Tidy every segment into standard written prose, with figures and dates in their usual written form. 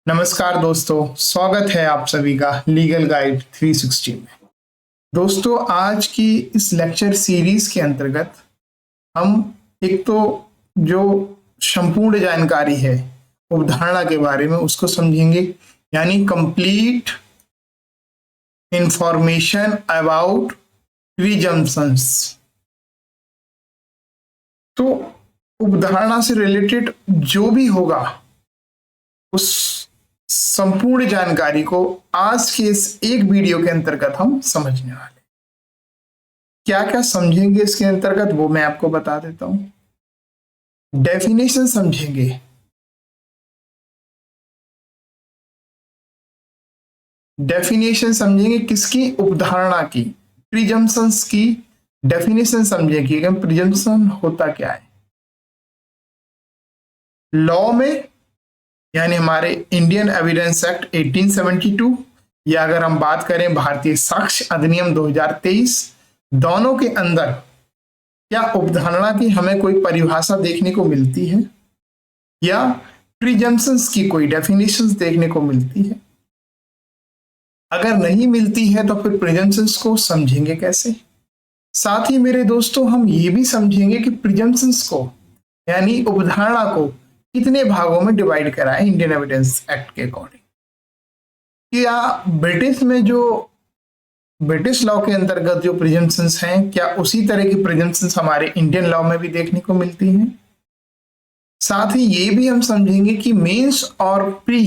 नमस्कार दोस्तों, स्वागत है आप सभी का लीगल गाइड 360 में। दोस्तों, आज की इस लेक्चर सीरीज के अंतर्गत हम एक तो जो संपूर्ण जानकारी है अवधारणा के बारे में उसको समझेंगे, यानी कंप्लीट इंफॉर्मेशन अबाउट प्रिजम्पशंस। तो अवधारणा से रिलेटेड जो भी होगा उस संपूर्ण जानकारी को आज के इस एक वीडियो के अंतर्गत हम समझने वाले। क्या क्या समझेंगे इसके अंतर्गत वो मैं आपको बता देता हूं। डेफिनेशन समझेंगे, किसकी? अवधारणा की, प्रिजम्पशंस की डेफिनेशन समझेंगे कि प्रिजम्पशन होता क्या है लॉ में, यानी हमारे इंडियन एविडेंस एक्ट 1872 या अगर हम बात करें भारतीय साक्ष्य अधिनियम 2023, दोनों के अंदर क्या अवधारणा की हमें कोई परिभाषा देखने को मिलती है या प्रिजम्पशंस की कोई डेफिनेशंस देखने को मिलती है? अगर नहीं मिलती है तो फिर प्रिजम्पशंस को समझेंगे कैसे? साथ ही मेरे दोस्तों हम ये भी समझेंगे कि प्रिजम्पशंस को यानी अवधारणा को कितने भागों में डिवाइड करा है इंडियन एविडेंस एक्ट के अकॉर्डिंग। क्या ब्रिटिश लॉ के अंतर्गत जो प्रिजम्पशंस हैं, क्या उसी तरह की प्रिजम्पशंस हमारे इंडियन लॉ में भी देखने को मिलती हैं? साथ ही ये भी हम समझेंगे कि मेंस और प्री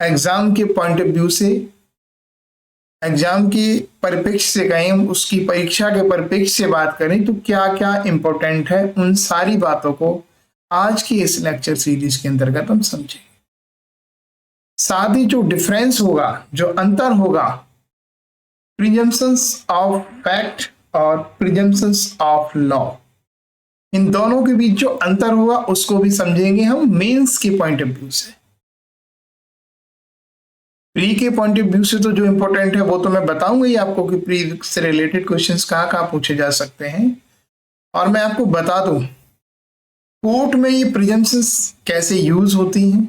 एग्जाम के पॉइंट ऑफ व्यू से, एग्जाम के परिप्रेक्ष्य से कहें, उसकी परीक्षा के परिप्रेक्ष्य से बात करें तो क्या क्या इंपॉर्टेंट है, उन सारी बातों को आज की इस लेक्चर सीरीज के अंतर्गत हम समझेंगे। साथ ही जो डिफरेंस होगा, जो अंतर होगा प्रिजम्पशंस ऑफ फैक्ट और प्रिजम्पशंस ऑफ लॉ, इन दोनों के बीच जो अंतर होगा उसको भी समझेंगे हम मेंस के पॉइंट ऑफ व्यू से। प्री के पॉइंट ऑफ व्यू से तो जो इंपॉर्टेंट है वो तो मैं बताऊंगा ही आपको कि प्री से रिलेटेड क्वेश्चंस कहाँ कहाँ पूछे जा सकते हैं। और मैं आपको बता दूं कोर्ट में ये प्रिजम्पशंस कैसे यूज होती हैं,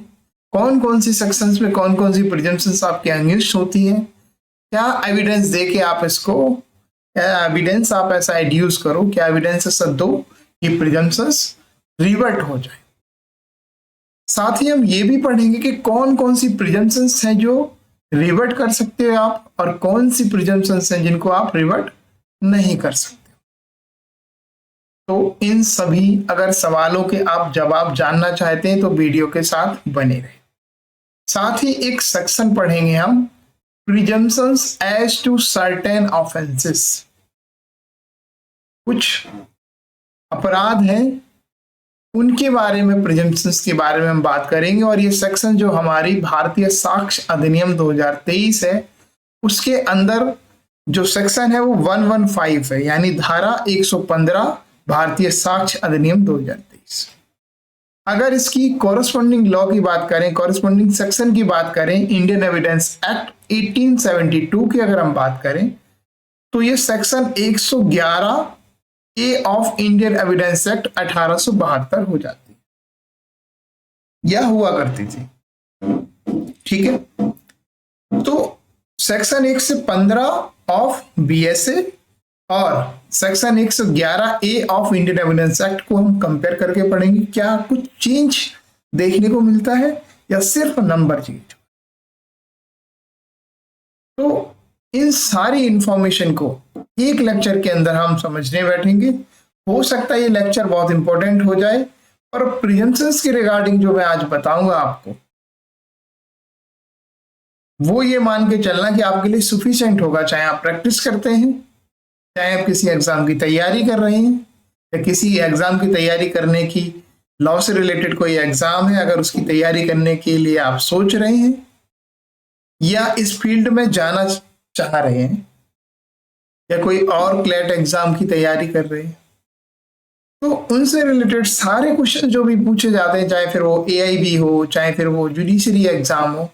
कौन कौन सी सेक्शंस में कौन कौन सी प्रिजम्पशंस आपके अगेंस्ट होती हैं, क्या एविडेंस दे के आप इसको, क्या एविडेंस आप ऐसा एड्यूस करो, क्या एविडेंस ऐसा दो कि प्रिजम्पशंस रिवर्ट हो जाए। साथ ही हम ये भी पढ़ेंगे कि कौन कौन सी प्रिजम्पशंस हैं जो रिवर्ट कर सकते हो आप और कौन सी प्रिजम्पशंस हैं जिनको आप रिवर्ट नहीं कर सकते। तो इन सभी अगर सवालों के आप जवाब जानना चाहते हैं तो वीडियो के साथ बने रहे। साथ ही एक सेक्शन पढ़ेंगे हम presumptions as to certain offences. कुछ अपराध हैं उनके बारे में, प्रिजम्पशंस के बारे में हम बात करेंगे। और ये सेक्शन जो हमारी भारतीय साक्ष्य अधिनियम 2023 है उसके अंदर जो सेक्शन है वो 115 है, यानी धारा 115 भारतीय साक्ष्य अधिनियम 2023। अगर इसकी कॉरेस्पॉन्डिंग लॉ की बात करें, कॉरेस्पॉन्डिंग सेक्शन की बात करें, इंडियन एविडेंस एक्ट 1872 की अगर हम बात करें तो ये section 111 A of Indian Evidence act 1872 हो जाती है या हुआ करती थी। ठीक है, तो सेक्शन 115 ऑफ बीएसए और section 111 A of Indian Evidence act को हम कंपेयर करके पढ़ेंगे, क्या कुछ चेंज देखने को मिलता है या सिर्फ नंबर चेंज। तो इन सारी इंफॉर्मेशन को एक लेक्चर के अंदर हम समझने बैठेंगे। हो सकता है ये लेक्चर बहुत इंपॉर्टेंट हो जाए और प्रिजम्पशंस के रिगार्डिंग जो मैं आज बताऊंगा आपको, वो ये मान के चलना कि आपके लिए सफिशिएंट होगा, चाहे आप प्रैक्टिस करते हैं, चाहे आप किसी एग्जाम की तैयारी कर रहे हैं या किसी एग्जाम की तैयारी करने की, लॉ से रिलेटेड कोई एग्जाम है अगर उसकी तैयारी करने के लिए आप सोच रहे हैं या इस फील्ड में जाना चाह रहे हैं या कोई और क्लैट एग्जाम की तैयारी कर रहे हैं, तो उनसे रिलेटेड सारे क्वेश्चन जो भी पूछे जाते हैं, चाहे फिर वो एआईबी हो, चाहे फिर वो जुडिशरी एग्जाम हो,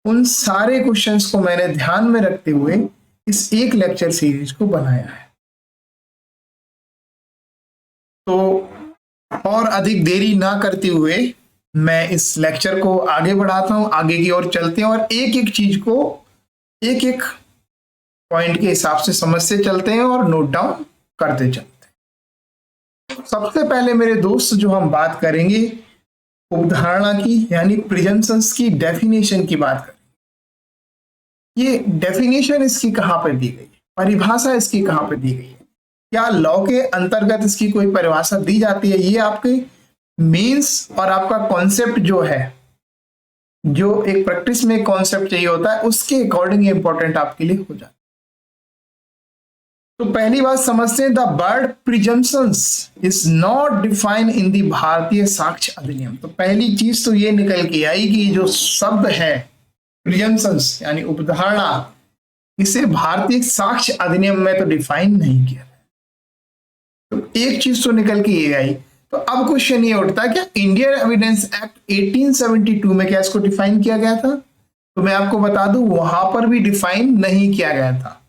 उन सारे क्वेश्चंस को मैंने ध्यान में रखते हुए इस एक लेक्चर सीरीज को बनाया है। तो और अधिक देरी ना करते हुए मैं इस लेक्चर को आगे बढ़ाता हूं, आगे की ओर चलते हैं और एक एक चीज को एक एक पॉइंट के हिसाब से समझते चलते हैं और नोट डाउन करते चलते हैं। सबसे पहले मेरे दोस्त जो हम बात करेंगे उपधारणा की, यानी प्रिजम्पशंस की डेफिनेशन की बात करेंगे। ये डेफिनेशन इसकी कहां पर दी गई है, परिभाषा इसकी कहां पर दी गई है, क्या लॉ के अंतर्गत इसकी कोई परिभाषा दी जाती है? ये आपके मीन्स और आपका कॉन्सेप्ट जो है, जो एक प्रैक्टिस में कॉन्सेप्ट चाहिए होता है, उसके अकॉर्डिंग इंपॉर्टेंट आपके लिए हो जाता है। तो पहली बात समझते हैं, the word presumptions is not defined in the Bharatiya साक्ष्य अधिनियम। तो पहली चीज तो ये निकल के आई कि जो शब्द है प्रिजम्पशंस यानी उपधारणा, इसे भारतीय साक्ष्य अधिनियम में तो डिफाइन नहीं किया। तो एक चीज तो निकल के ये आई। तो अब क्वेश्चन ये उठता क्या इंडियन एविडेंस एक्ट 1872 में क्या इसको डिफाइन किया गया था? तो मैं आपको बता दूं वहां पर भी डिफाइन नहीं किया गया था।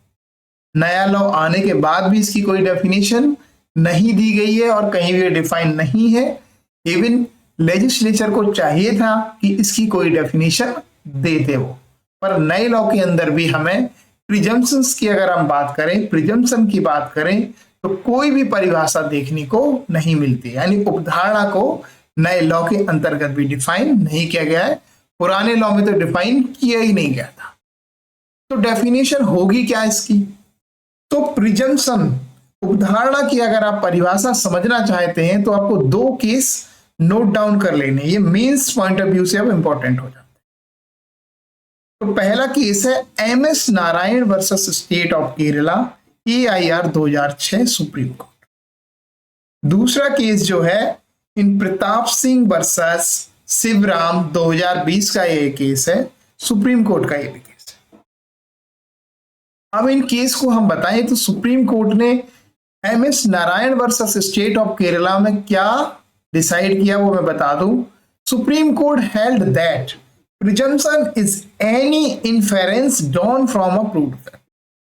नया लॉ आने के बाद भी इसकी कोई डेफिनेशन नहीं दी गई है और कहीं भी डिफाइन नहीं है। इवन लेजिस्लेचर को चाहिए था कि इसकी कोई डेफिनेशन देते वो, पर नए लॉ के अंदर भी हमें प्रिजम्पशंस की अगर हम बात करें, प्रिजम्पशन की बात करें, तो कोई भी परिभाषा देखने को नहीं मिलती। यानी उपधारणा को नए लॉ के अंतर्गत भी डिफाइन नहीं किया गया है, पुराने लॉ में तो डिफाइन किया ही नहीं गया था। तो डेफिनेशन होगी क्या इसकी? तो प्रिजम्पशन उपधारणा की अगर आप परिभाषा समझना चाहते हैं तो आपको दो केस नोट डाउन कर लेने, ये मीन्स पॉइंट ऑफ व्यू से अब इंपॉर्टेंट हो जाते हैं। तो पहला केस है MS Narayan versus state of Kerala, AIR 2006 supreme court. दूसरा केस जो है इन प्रताप सिंह वर्सेस शिवराम 2020 का ये केस है, सुप्रीम कोर्ट का ये भी केस है। अब इन केस को हम बताएं तो सुप्रीम कोर्ट ने MS Narayan versus state of Kerala में क्या डिसाइड किया वो मैं बता दूं। Supreme court held that presumption is any inference drawn from a proved fact.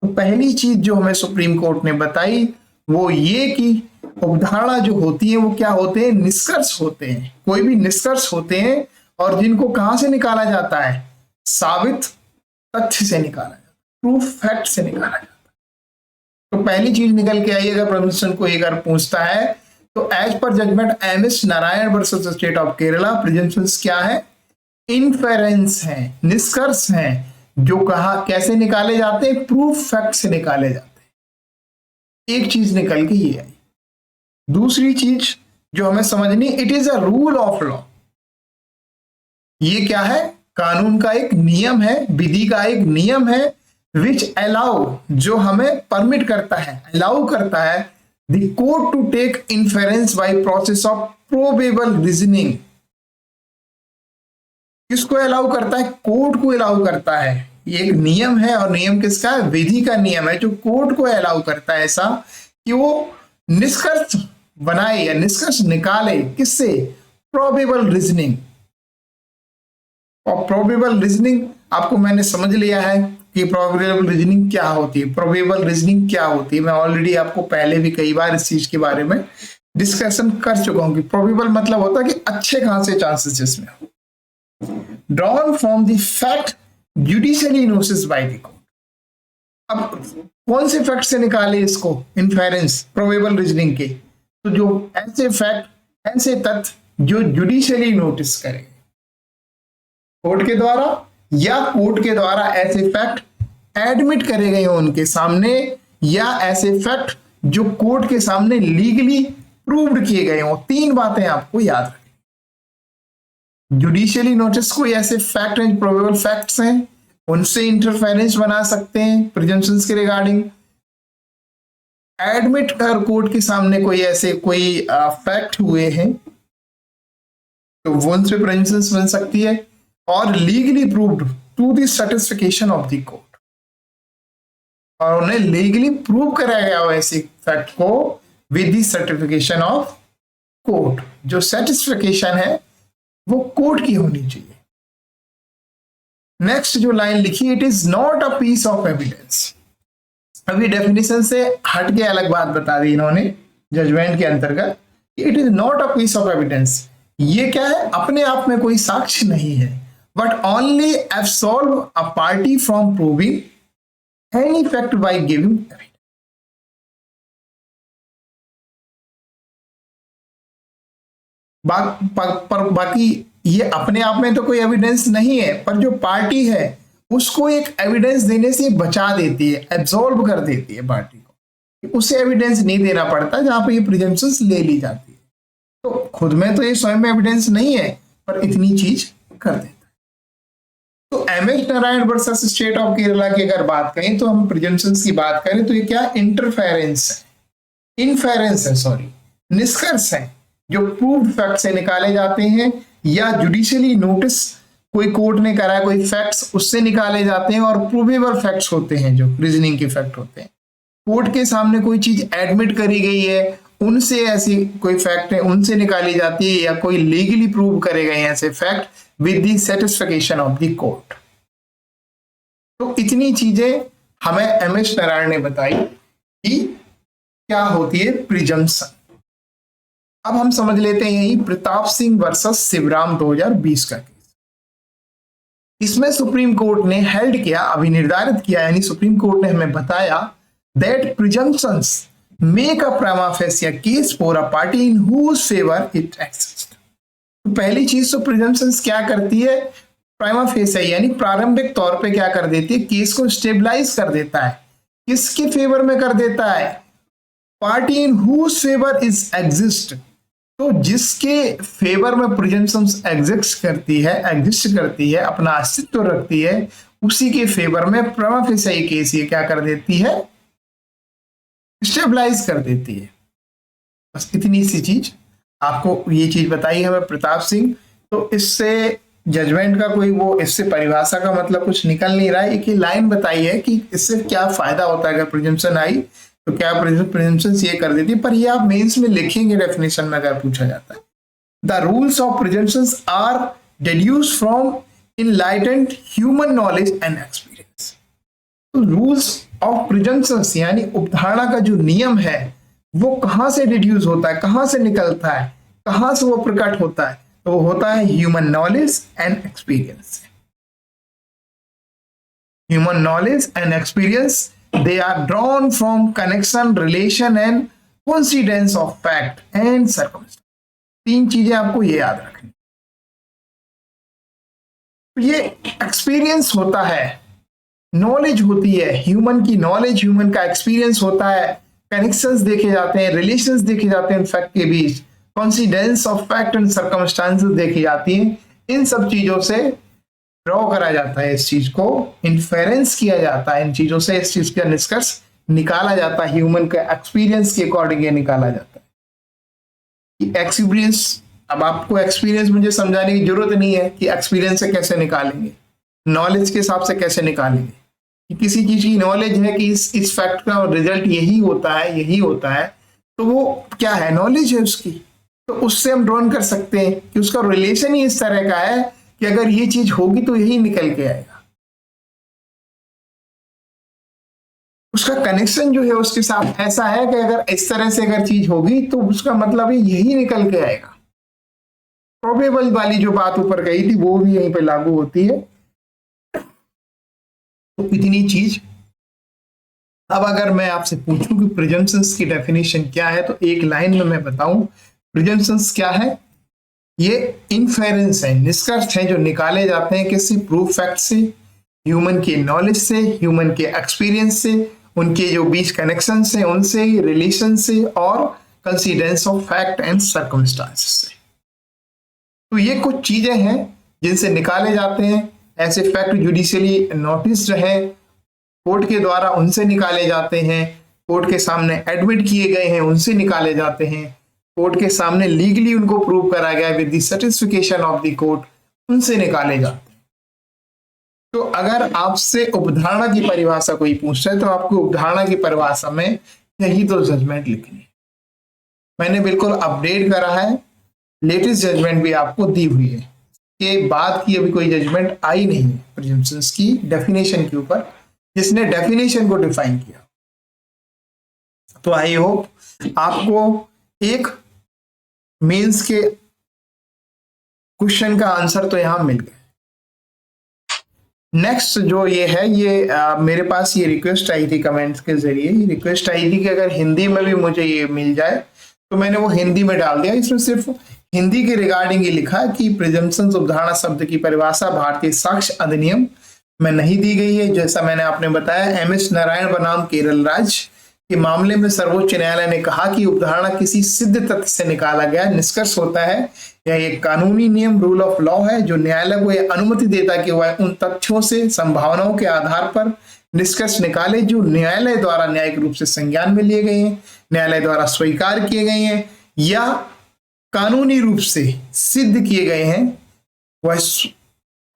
तो पहली चीज जो हमें सुप्रीम कोर्ट ने बताई वो ये कि उपधारणा जो होती है वो क्या होते हैं, निष्कर्ष होते हैं। कोई भी निष्कर्ष होते हैं और जिनको कहां से निकाला जाता है, साबित तथ्य से निकाला जाता है, प्रूफ फैक्ट से निकाला जाता है। तो पहली चीज निकल के आई, अगर प्रिजम्पशन को एक बार पूछता है तो एज पर judgment MS Narayan versus state of Kerala, presumptions क्या है, इन्फेरेंस है, निष्कर्ष है, जो कहा कैसे निकाले जाते हैं, प्रूफ फैक्ट से निकाले जाते हैं। एक चीज निकल के ये आई। दूसरी चीज जो हमें समझनी, it is a rule of law. ये क्या है, कानून का एक नियम है, विधि का एक नियम है, विच अलाउ, जो हमें परमिट करता है, अलाउ करता है the court to take inference by process of probable reasoning. किसको अलाउ करता है, कोर्ट को अलाउ करता है। ये एक नियम है और नियम किसका है, विधि का नियम है, जो कोर्ट को अलाउ करता है ऐसा कि वो निष्कर्ष बनाए या निष्कर्ष निकाले, किससे, प्रोबेबल रीजनिंग। और प्रोबेबल रीजनिंग आपको मैंने समझ लिया है कि प्रोबेबल रीजनिंग क्या होती है, प्रोबेबल रीजनिंग क्या होती है। मैं ऑलरेडी आपको पहले भी कई बार इस चीज के बारे में डिस्कशन कर चुका हूं कि प्रोबेबल मतलब होता है कि अच्छे खासे चांसेस इसमें, drawn from the fact judicially noticed by the court। अब कौन से फैक्ट से निकाले इसको, इन्फेरेंस प्रोबेबल रीजनिंग के, तो जो ऐसे फैक्ट, ऐसे तथ्य जो जुडिशियली नोटिस करे कोर्ट के द्वारा, या कोर्ट के द्वारा ऐसे फैक्ट एडमिट करे गए हो उनके सामने, या ऐसे फैक्ट जो कोर्ट के सामने लीगली प्रूव्ड किए गए हो। तीन बातें आपको याद रखनी। जुडिशियली नोटिस कोई ऐसे फैक्ट हैं, प्रोबेबल फैक्ट्स हैं, उनसे इंटरफेरेंस बना सकते हैं प्रिजम्पशंस के रिगार्डिंग। एडमिट कर कोर्ट के सामने कोई ऐसे कोई फैक्ट हुए हैं तो वो उनसे प्रिजम्पशंस बन सकती है, और legally proved to the satisfaction of the court, और उन्हें लीगली प्रूव कराया गया हो ऐसे फैक्ट को with the certification of court. जो सेटिस्फिकेशन है वो कोर्ट की होनी चाहिए। नेक्स्ट जो लाइन लिखी, it is not a piece of evidence. अभी डेफिनेशन से हट के अलग बात बता दी इन्होंने जजमेंट के अंतर्गत, it is not a piece of evidence. ये क्या है, अपने आप में कोई साक्ष्य नहीं है, but only absolve a party from proving any fact by giving. पर बाकी ये अपने आप में तो कोई एविडेंस नहीं है, पर जो पार्टी है उसको एक एविडेंस देने से बचा देती है, एब्सॉल्व कर देती है पार्टी को, उसे एविडेंस नहीं देना पड़ता जहां पे ये प्रिजम्पशंस ले ली जाती है। तो खुद में तो ये स्वयं में एविडेंस नहीं है, पर इतनी चीज कर देता है। तो MS Narayan versus state of Kerala की अगर बात करें, तो हम प्रिजम्पशंस की बात करें तो ये क्या इंटरफेरेंस है, इनफेरेंस है, सॉरी, निष्कर्ष है जो प्रूव्ड फैक्ट से निकाले जाते हैं, या जुडिशियली नोटिस कोई कोर्ट ने करा है कोई फैक्ट्स, उससे निकाले जाते हैं, और प्रूवेबल फैक्ट्स होते हैं जो रीजनिंग के फैक्ट होते हैं। कोर्ट के सामने कोई चीज एडमिट करी गई है, उनसे ऐसी कोई फैक्ट है उनसे निकाली जाती है, या कोई लीगली प्रूव करे गए ऐसे fact with the satisfaction of the court. तो इतनी चीजें हमें एमएस नारायण ने बताई कि क्या होती है प्रिजम्पशन। अब हम समझ लेते हैं यही प्रताप सिंह वर्सेस शिवराम 2020 का केस। इसमें सुप्रीम कोर्ट ने हेल्ड किया, अभी निर्धारित किया, यानी सुप्रीम कोर्ट ने हमें बताया that presumptions make a prima facie case for a party in whose favour it exist. तो पहली चीज तो प्रिजम्पशंस क्या करती है, प्राइमा फेसिया यानी प्रारंभिक तौर पे क्या कर देती है, केस को स्टेबलाइज कर देता है। किसके फेवर में कर देता है, party in whose favour is exist. तो जिसके फेवर में प्रिजम्पशंस एग्जिस्ट करती है, अपना अस्तित्व रखती है, उसी के फेवर में प्राइमा फेसिया केस ये क्या कर देती है, स्टेबलाइज कर देती है। बस इतनी सी चीज आपको ये चीज बताई हमें प्रताप सिंह। तो इससे जजमेंट का कोई वो, इससे परिभाषा का मतलब कुछ निकल नहीं रहा है, एक ही लाइन बताई है कि इससे क्या फायदा होता है अगर प्रिजम्पशन आई तो क्या प्रिजम्पशन ये कर देती है। पर ये आप मेंस में लिखेंगे डेफिनेशन में अगर पूछा जाता है, the rules of presumptions are deduced from enlightened human knowledge and experience. तो रूल्स ऑफ प्रिजम्पशंस यानी उपधारणा का जो नियम है वो कहां से डिड्यूस होता है, कहां से निकलता है, कहां से वो प्रकट होता है, तो वो होता है human knowledge and experience. Human knowledge and experience, they are drawn from connection, relation and coincidence of fact and circumstance। तीन चीजें आपको ये याद रखनी। ये एक्सपीरियंस होता है, नॉलेज होती है, ह्यूमन की नॉलेज, ह्यूमन का एक्सपीरियंस होता है, कनेक्शंस देखे जाते हैं, रिलेशंस देखे जाते हैं फैक्ट के बीच, coincidence of fact and circumstances देखी जाती हैं। इन सब चीजों से ड्रॉ करा जाता है, इस चीज को इन्फेरेंस किया जाता है, इन चीजों से इस चीज का निष्कर्ष निकाला जाता है, ह्यूमन के एक्सपीरियंस के अकॉर्डिंग ये निकाला जाता है। एक्सपीरियंस, अब आपको एक्सपीरियंस मुझे समझाने की जरूरत नहीं है कि एक्सपीरियंस से कैसे निकालेंगे, नॉलेज के हिसाब से कैसे निकालेंगे, कि किसी चीज की नॉलेज है कि इस फैक्ट का रिजल्ट यही होता है, यही होता है, तो वो क्या है, नॉलेज है उसकी। तो उससे हम ड्रॉन कर सकते हैं कि उसका रिलेशन ही इस तरह का है कि अगर ये चीज होगी तो यही निकल के आएगा, उसका कनेक्शन जो है उसके साथ ऐसा है कि अगर इस तरह से अगर चीज होगी तो उसका मतलब यही निकल के आएगा। प्रोबेबल वाली जो बात ऊपर कही थी वो भी यहीं पे लागू होती है। तो इतनी चीज। अब अगर मैं आपसे पूछूं कि प्रिजम्पशंस की डेफिनेशन क्या है, तो एक लाइन में मैं बताऊं प्रिजम्पशंस क्या है। ये इनफेरेंस है, निष्कर्ष है जो निकाले जाते हैं किसी प्रूफ फैक्ट से, ह्यूमन के नॉलेज से, ह्यूमन के एक्सपीरियंस से, उनके जो बीच कनेक्शन से, उनसे, रिलेशन से, और कंसीडेंस ऑफ फैक्ट एंड सर्कमस्टांसेस से। तो ये कुछ चीजें हैं जिनसे निकाले जाते हैं, ऐसे फैक्ट जुडिशियली नोटिस रहे कोर्ट के द्वारा, उनसे निकाले जाते हैं, कोर्ट के सामने एडमिट किए गए हैं उनसे निकाले जाते हैं, कोर्ट के सामने लीगली उनको प्रूव करा गया with the certification of the court, उनसे निकाले जाते हैं। तो अगर आपसे उपधारणा की परिभाषा कोई पूछ रहा है तो आपको उपधारणा की परिभाषा में यही तो जजमेंट लिखनी है। मैंने बिल्कुल अपडेट करा है, लेटेस्ट जजमेंट भी आपको दी हुई है, के बाद की अभी कोई जजमेंट आई नहीं है प्रिजम्पशंस की डेफिनेशन के ऊपर, जिसने डेफिनेशन को डिफाइन किया। तो आई होप आपको एक मेंस के क्वेश्चन का आंसर तो यहां मिल गया। नेक्स्ट जो ये है, ये मेरे पास ये रिक्वेस्ट आई थी कमेंट्स के जरिए, ये रिक्वेस्ट आई थी कि अगर हिंदी में भी मुझे ये मिल जाए, तो मैंने वो हिंदी में डाल दिया। इसमें सिर्फ हिंदी के रिगार्डिंग ये लिखा है कि प्रिजम्पशंस उपधारणा शब्द की परिभाषा भारतीय साक्ष्य अधिनियम में नहीं दी गई है। जैसा मैंने आपने बताया, एम.एस. नारायण बनाम केरल राज्य के मामले में सर्वोच्च न्यायालय ने कहा कि उपधारणा किसी सिद्ध तथ्य से निकाला गया निष्कर्ष होता है। यह एक कानूनी नियम, रूल ऑफ लॉ है, जो न्यायालय को यह अनुमति देता है कि वह उन तथ्यों से संभावनाओं के आधार पर निष्कर्ष निकाले जो न्यायालय द्वारा न्यायिक रूप से संज्ञान में लिए गए हैं, न्यायालय द्वारा स्वीकार किए गए हैं या कानूनी रूप से सिद्ध किए गए हैं।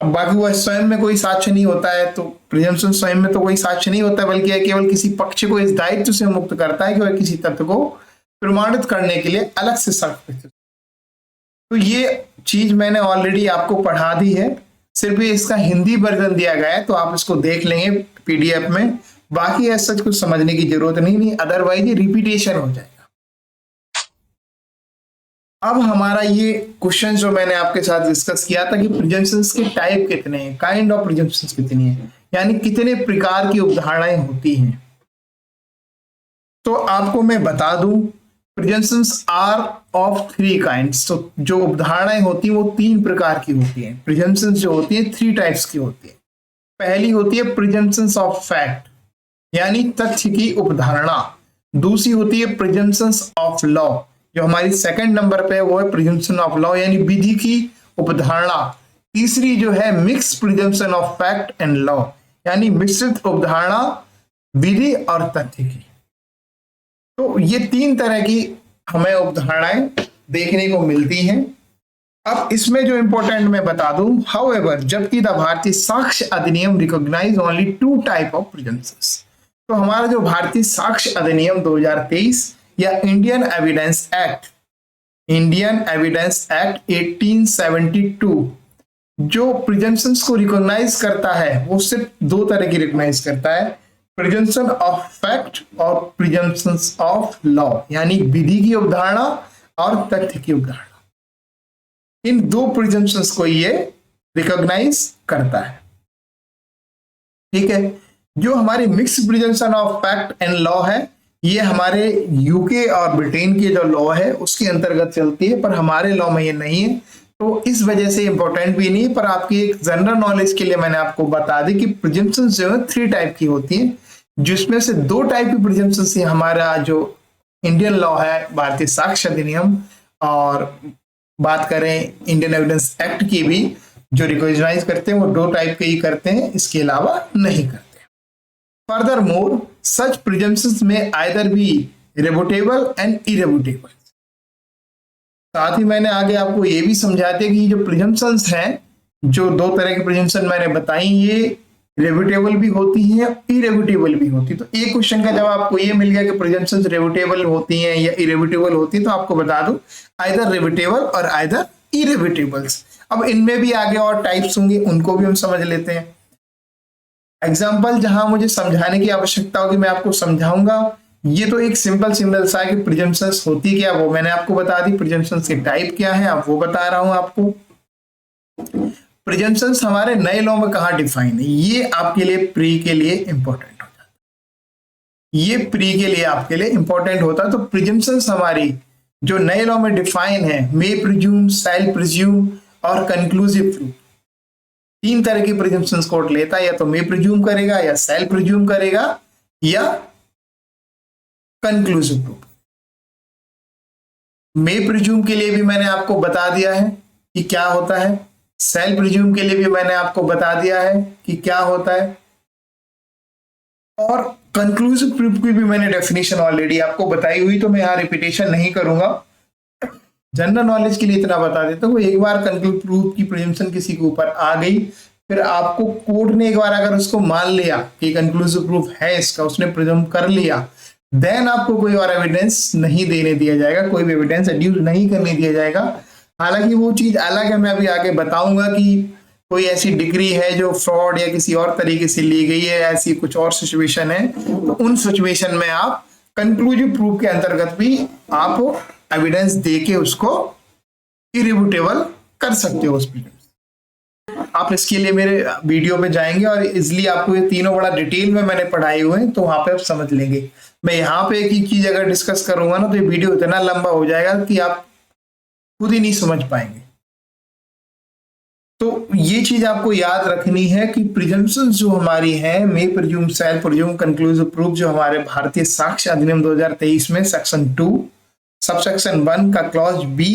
बाकी वह स्वयं में कोई साक्ष्य नहीं होता है, तो प्रिजम्पशन स्वयं में तो कोई साक्ष्य नहीं होता, बल्कि यह केवल किसी पक्ष को इस दायित्व से मुक्त करता है कि वह किसी तथ्य को प्रमाणित करने के लिए अलग से साक्ष्य। तो ये चीज मैंने ऑलरेडी आपको पढ़ा दी है, सिर्फ इसका हिंदी वर्जन दिया गया है, तो आप इसको देख लेंगे पीडीएफ में। बाकी ऐसा कुछ समझने की जरूरत नहीं, अदरवाइज ये रिपीटेशन हो जाएगा। अब हमारा ये क्वेश्चन जो मैंने आपके साथ डिस्कस किया था कि प्रिजम्पशंस के टाइप कितने हैं, काइंड ऑफ प्रिजम्पशंस कितनी है, यानी कितने प्रकार की उपधारणाएं होती हैं। तो आपको मैं बता दूं, प्रिजम्पशंस आर ऑफ 3 काइंड्स। तो जो उपधारणाएं होती हैं वो 3 प्रकार की होती हैं। प्रिजम्पशंस जो होती है 3 टाइप्स की होती है। पहली होती है प्रिजम्पशंस ऑफ फैक्ट, यानी तथ्य की उपधारणा। दूसरी होती है प्रिजम्पशंस ऑफ लॉ, जो हमारी सेकंड नंबर पे है वो है प्रिजम्पशन ऑफ लॉ, यानी विधि की उपधारणा। तीसरी जो है mix presumption of fact and law, यानी मिश्रित उपधारणा विधि और तथ्य की। तो ये 3 तरह की हमें उपधारणाएं देखने को मिलती हैं। अब इसमें जो इंपॉर्टेंट मैं बता दूं, हाउएवर, जबकि द भारतीय साक्ष्य Adhiniyam recognise only 2 type of presumptions. तो हमारा जो भारतीय साक्ष्य अधिनियम 2023 या इंडियन एविडेंस एक्ट 1872 जो प्रिजम्पशंस को रिकॉग्नाइज करता है, वो सिर्फ 2 तरह की रिकॉग्नाइज करता है, प्रिजम्पशन ऑफ फैक्ट और प्रिजम्पशंस ऑफ लॉ, यानी विधि की अवधारणा और तथ्य की अवधारणा। इन 2 प्रिजम्पशंस को ये रिकॉग्नाइज करता है। ठीक है। जो हमारी mix presumption of fact and law है, ये हमारे यूके और ब्रिटेन के जो लॉ है उसके अंतर्गत चलती है, पर हमारे लॉ में ये नहीं है, तो इस वजह से इंपॉर्टेंट भी नहीं है। पर आपकी एक जनरल नॉलेज के लिए मैंने आपको बता दी कि प्रिजम्पशंस जो है 3 टाइप की होती है, जिसमें से 2 टाइप की प्रिजम्पशंस हमारा जो इंडियन लॉ है, भारतीय साक्ष्य अधिनियम, और बात करें इंडियन एविडेंस एक्ट की भी, जो रिकॉग्नाइज करते हैं वो 2 टाइप के ही करते हैं, इसके अलावा नहीं करते। Furthermore, such presumptions may either be rebutable and irrefutable. साथ ही मैंने आगे आपको ये भी समझा दिया कि जो प्रिजम्पशंस हैं, जो 2 तरह की प्रिजम्पशन मैंने बताई, ये रेबुटेबल भी होती हैं, इरेबुटेबल भी होती है। तो एक क्वेश्चन का जवाब आपको ये मिल गया कि प्रिजम्पशंस रेबुटेबल होती हैं या इरेबुटेबल होती है, तो आपको बता दूं आइदर रेबुटेबल और आइदर इरेबुटेबल्स। अब इनमें भी आगे और टाइप्स होंगे, उनको भी हम समझ लेते हैं। एग्जाम्पल जहां मुझे समझाने की आवश्यकता होगी मैं आपको समझाऊंगा। ये तो एक सिंपल सा है कि प्रिजम्पशंस होती क्या, वो मैंने आपको बता दी। प्रिजम्पशंस के टाइप क्या है, अब वो बता रहा हूं आपको। प्रिजम्पशंस हमारे नए लॉ में कहां डिफाइन है, ये आपके लिए प्री के लिए इंपॉर्टेंट हो जाता है। ये प्री के लिए आपके लिए इंपॉर्टेंट होता है। तो प्रिजम्पशंस हमारी जो नए लॉ में डिफाइन है, मे प्रिज्यूम, शैल प्रिज्यूम और कंक्लूसिव प्रूफ। 3 तरह की प्रिजम्पशंस कोर्ट लेता है, या तो मे प्रिज्यूम करेगा, या शैल प्रिज्यूम करेगा, या कंक्लूसिव प्रूफ। मे प्रिज्यूम के लिए भी मैंने आपको बता दिया है कि क्या होता है, शैल प्रिज्यूम के लिए भी मैंने आपको बता दिया है कि क्या होता है, और कंक्लूसिव प्रूफ की भी मैंने डेफिनेशन ऑलरेडी आपको बताई हुई, तो मैं यहां रिपीटेशन नहीं करूंगा। जनरल नॉलेज के लिए इतना बता देता हूँ, एक बार कंक्लूसिव प्रूफ की प्रिजम्पशन किसी के ऊपर आ गई, फिर आपको कोर्ट ने एक बार अगर उसको मान लिया कि कंक्लूसिव प्रूफ है इसका, उसने प्रिज्यूम कर लिया, देन आपको कोई और एविडेंस नहीं देने दिया जाएगा, कोई भी एविडेंस एड्यूस नहीं करने दिया जाएगा। हालांकि वो चीज अलग है, मैं अभी आगे बताऊंगा कि कोई ऐसी डिग्री है जो फ्रॉड या किसी और तरीके से ली गई है, ऐसी कुछ और सिचुएशन है, तो उन सिचुएशन में आप कंक्लूसिव प्रूफ के अंतर्गत भी आप एविडेंस देके उसको इरिबुटेबल कर सकते हो उस प्रिजम्पशन। आप इसके लिए मेरे वीडियो पे जाएंगे और इजिली आपको ये तीनों बड़ा डिटेल में मैंने पढ़ाए हुए हैं, तो वहां पे आप समझ लेंगे। मैं यहाँ पे एक ही चीज अगर डिस्कस करूंगा ना तो ये वीडियो इतना लंबा हो जाएगा कि आप खुद ही नहीं समझ पाएंगे। तो ये चीज आपको याद रखनी है कि प्रिजम्पशन जो हमारी है, मे प्रिज्यूम, शैल प्रिज्यूम, कंक्लूसिव प्रूफ, जो हमारे भारतीय साक्ष्य अधिनियम 2023 में सेक्शन 2 सबसेक्शन 1 का क्लॉज बी,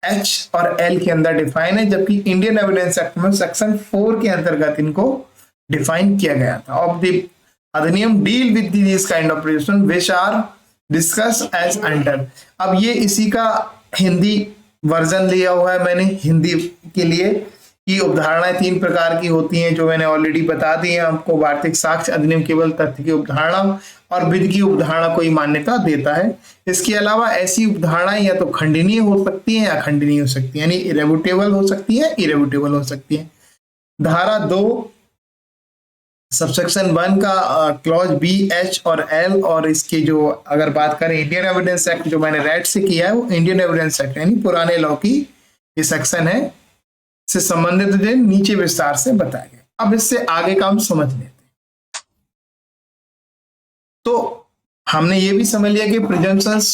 एच और एल के अंदर डिफाइन है, जबकि इंडियन एविडेंस एक्ट में सेक्शन 4 के अंतर्गत इनको डिफाइन किया गया था। Of the Adhiniyam deal with this kind of presumption which are discuss as under. अब ये इसी का हिंदी वर्जन लिया हुआ है मैंने हिंदी के लिए, कि अवधारणाएं 3 प्रकार की होती हैं जो मैंने ऑलरेडी बता दी है आपको। भारतीय साक्ष्य अधिनियम केवल तथ्य की अवधारणा और विधि की अवधारणा को ही मान्यता देता है। इसके अलावा ऐसी अवधारणाएं या तो खंडनीय हो सकती हैं या खंडनीय हो सकती है, यानी इरेबुटेबल हो सकती है, इरेबुटेबल हो सकती है। धारा 2 सबसेक्शन 1 का क्लॉज बी, एच और एल, और इसके जो अगर बात करें इंडियन एविडेंस एक्ट जो मैंने रेड से किया है, वो इंडियन एविडेंस एक्ट यानी पुराने लॉ की ये सेक्शन है से संबंधित नीचे विस्तार से बताया गया। अब इससे आगे का हम समझ लेते हैं। तो हमने ये भी समझ लिया कि प्रिजम्पशंस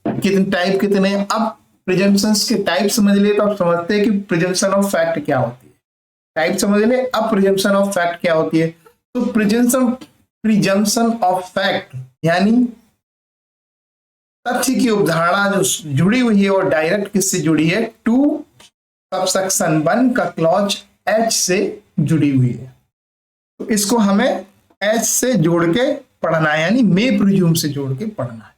कितने टाइप कितने हैं। अब प्रिजम्पशंस के टाइप समझ लिए तो आप समझते हैं कि प्रिजम्पशन ऑफ फैक्ट क्या होती है। टाइप समझ लिए, अब प्रिजम्पशन ऑफ फैक्ट क्या होती है। तो प्रिजम्पशन ऑफ फैक्ट यानी तथ्य की अवधारणा जो जुड़ी हुई है और डायरेक्ट किससे जुड़ी है, 2 सबसेक्शन 1 का क्लॉज एच से जुड़ी हुई है। तो इसको हमें एच से जोड़ के पढ़ना है, यानी मे प्रिज्यूम से जोड़ के पढ़ना है।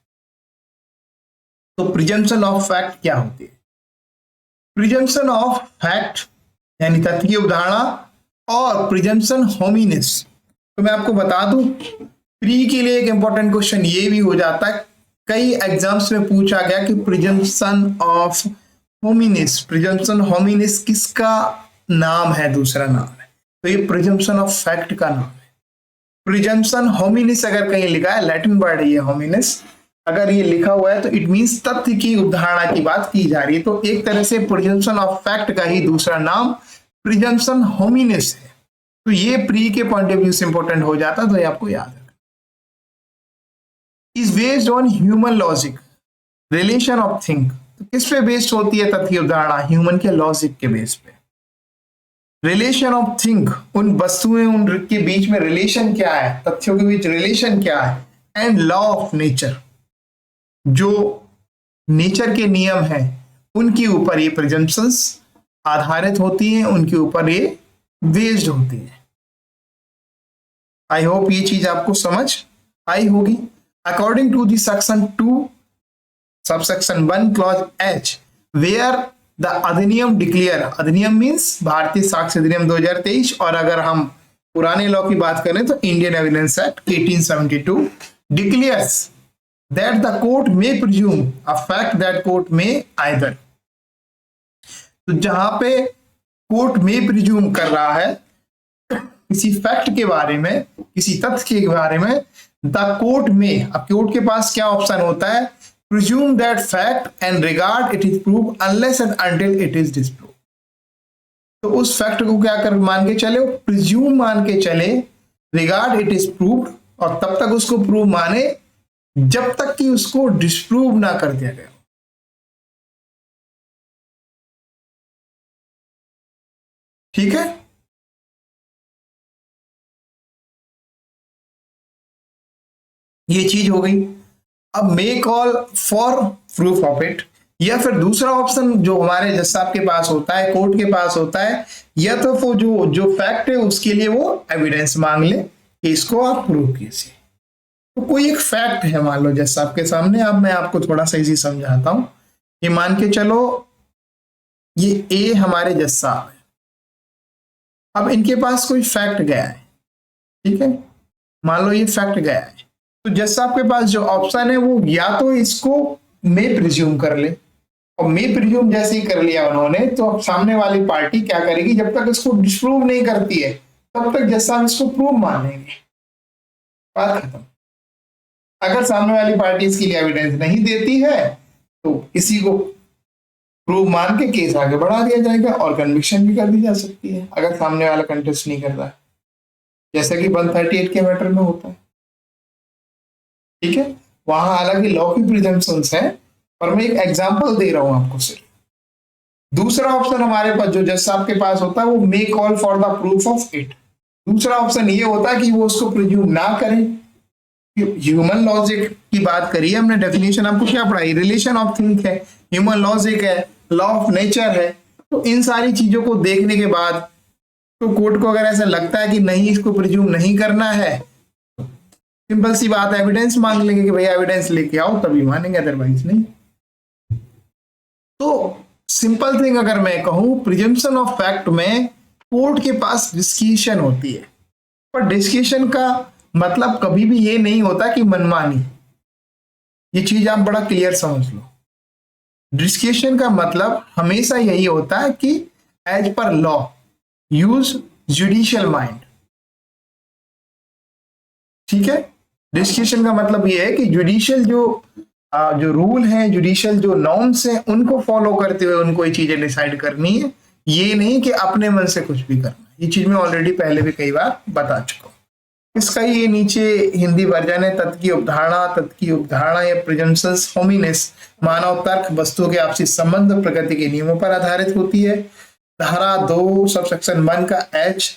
तो प्रिजम्पशन ऑफ फैक्ट क्या होती है? प्रिजम्पशन ऑफ फैक्ट यानी तथ्य की अवधारणा और प्रिजम्पशन होमिनिस। तो मैं आपको बता दूं, प्री के लिए एक इंपॉर्टेंट क्वेश्चन ये भी हो जाता है, कई एग्जाम्स में पूछा गया कि presumption of hominis, presumption hominis किसका नाम है, दूसरा नाम है। तो ये प्रिजम्पशन ऑफ फैक्ट का नाम है। प्रिजम्पशन होमिनिस अगर कहीं लिखा है, लैटिन वर्ड है ये होमिनिस, अगर ये लिखा हुआ है तो इट मींस तथ्य की अवधारणा की बात की जा रही है। तो एक तरह से प्रिजम्पशन ऑफ फैक्ट का ही दूसरा नाम प्रिजम्पशन होमिनिस है। तो ये प्री के पॉइंट ऑफ व्यू से इंपॉर्टेंट हो जाता है, तो ये आपको याद रखना। Is based on human logic, relation of thing. तो किस पे बेस्ड होती है तथ्य अवधारणा? ह्यूमन के लॉजिक के बेस पे। रिलेशन ऑफ थिंग, उन वस्तुएं उनके बीच में रिलेशन क्या है, तथ्यों के बीच रिलेशन क्या है। एंड लॉ ऑफ नेचर, जो नेचर के नियम हैं उनके ऊपर ये प्रिजम्पशंस आधारित होती हैं, उनके ऊपर ये बेस्ड होती है। आई होप ये चीज आपको समझ आई होगी। According to the section 2 subsection 1 clause H where the Adhiniyam declare, Adhiniyam means Bharatiya साक्ष्य अधिनियम 2023, और अगर हम पुराने लॉ की बात करें तो Indian Evidence act 1872 declares that the court may presume a fact that court may either. तो जहां पे कोर्ट में प्रिज्यूम कर रहा है किसी फैक्ट के बारे में, किसी तथ्य के बारे में, द कोर्ट में, अब कोर्ट के पास क्या ऑप्शन होता है, presume that fact and regard it is prove unless and until it is disprove. तो उस फैक्ट को क्या कर मान के चले, प्रिज्यूम मान के चले, रिगार्ड इट इज प्रूव्ड, और तब तक उसको प्रूव माने जब तक कि उसको डिस्प्रूव ना कर दिया गया। ठीक है, ये चीज हो गई। अब मे call for proof of it, या फिर दूसरा ऑप्शन जो हमारे जज साहब के पास होता है, कोर्ट के पास होता है, या तो वो जो फैक्ट है उसके लिए वो एविडेंस मांग ले कि इसको आप प्रूव कीजिए। तो कोई एक फैक्ट है मान लो जज साहब के सामने, अब मैं आपको थोड़ा सा इजी समझाता हूं। ये मान के चलो ये ए हमारे जज साहब है, अब इनके पास कोई फैक्ट गया है, ठीक है, मान लो ये फैक्ट गया है, तो जज साहब के पास जो ऑप्शन है वो या तो इसको मे प्रिज्यूम कर ले, और मे प्रिज्यूम जैसे ही कर लिया उन्होंने, तो अब सामने वाली पार्टी क्या करेगी, जब तक इसको डिस्प्रूव नहीं करती है तब तक जज साहब इसको प्रूव मानेंगे, बात खत्म। अगर सामने वाली पार्टी इसके लिए एविडेंस नहीं देती है तो इसी को प्रूव मान के केस आगे बढ़ा दिया जाएगा और कन्विक्शन भी कर दी जा सकती है अगर सामने वाला कंटेस्ट नहीं कर रहा है, जैसा कि 138 के मैटर में होता है। ठीक है, वहां हालांकि लॉ की प्रिजम्पशंस है, पर मैं एक एग्जांपल दे रहा हूं आपको सिर्फ। दूसरा ऑप्शन हमारे पास जो जज साहब के पास होता है वो मे call for the proof of it. दूसरा ऑप्शन ये होता है कि वो उसको प्रिज्यूम ना करें। ह्यूमन लॉजिक की बात करिए हमने, डेफिनेशन आपको क्या पढ़ाई, रिलेशन ऑफ थिंग है, ह्यूमन लॉजिक है, लॉ ऑफ नेचर है। तो इन सारी चीजों को देखने के बाद तो कोर्ट को अगर ऐसा लगता है कि नहीं इसको प्रिज्यूम नहीं करना है, सिंपल सी बात है एविडेंस मांग लेंगे कि भैया एविडेंस लेके आओ तभी मानेंगे, अदरवाइज नहीं। तो सिंपल थिंग अगर मैं कहूं, प्रिजम्पशन ऑफ फैक्ट में कोर्ट के पास डिस्क्रिशन होती है, पर डिस्क्रिशन का मतलब कभी भी ये नहीं होता कि मनमानी। ये चीज आप बड़ा क्लियर समझ लो। डिस्क्रिशन का मतलब हमेशा यही होता है कि as per law use judicial mind. ठीक है, डिस्क्रिशन का मतलब ये है कि जुडिशियल जो रूल है, जुडिशियल जो नॉर्म्स हैं, उनको फॉलो करते हुए उनको ये चीजें डिसाइड करनी है, ये नहीं कि अपने मन से कुछ भी करना। ये चीज मैं ऑलरेडी पहले भी कई बार बता चुका हूं। इसका ये नीचे हिंदी वर्जन है, तत्व की उपधारणा या प्रिजम्पशंस होमिनिस, मानव तर्क वस्तुओं के आपसी संबंध प्रकृति के नियमों पर आधारित होती है। धारा 2 सबसेक्शन 1 का H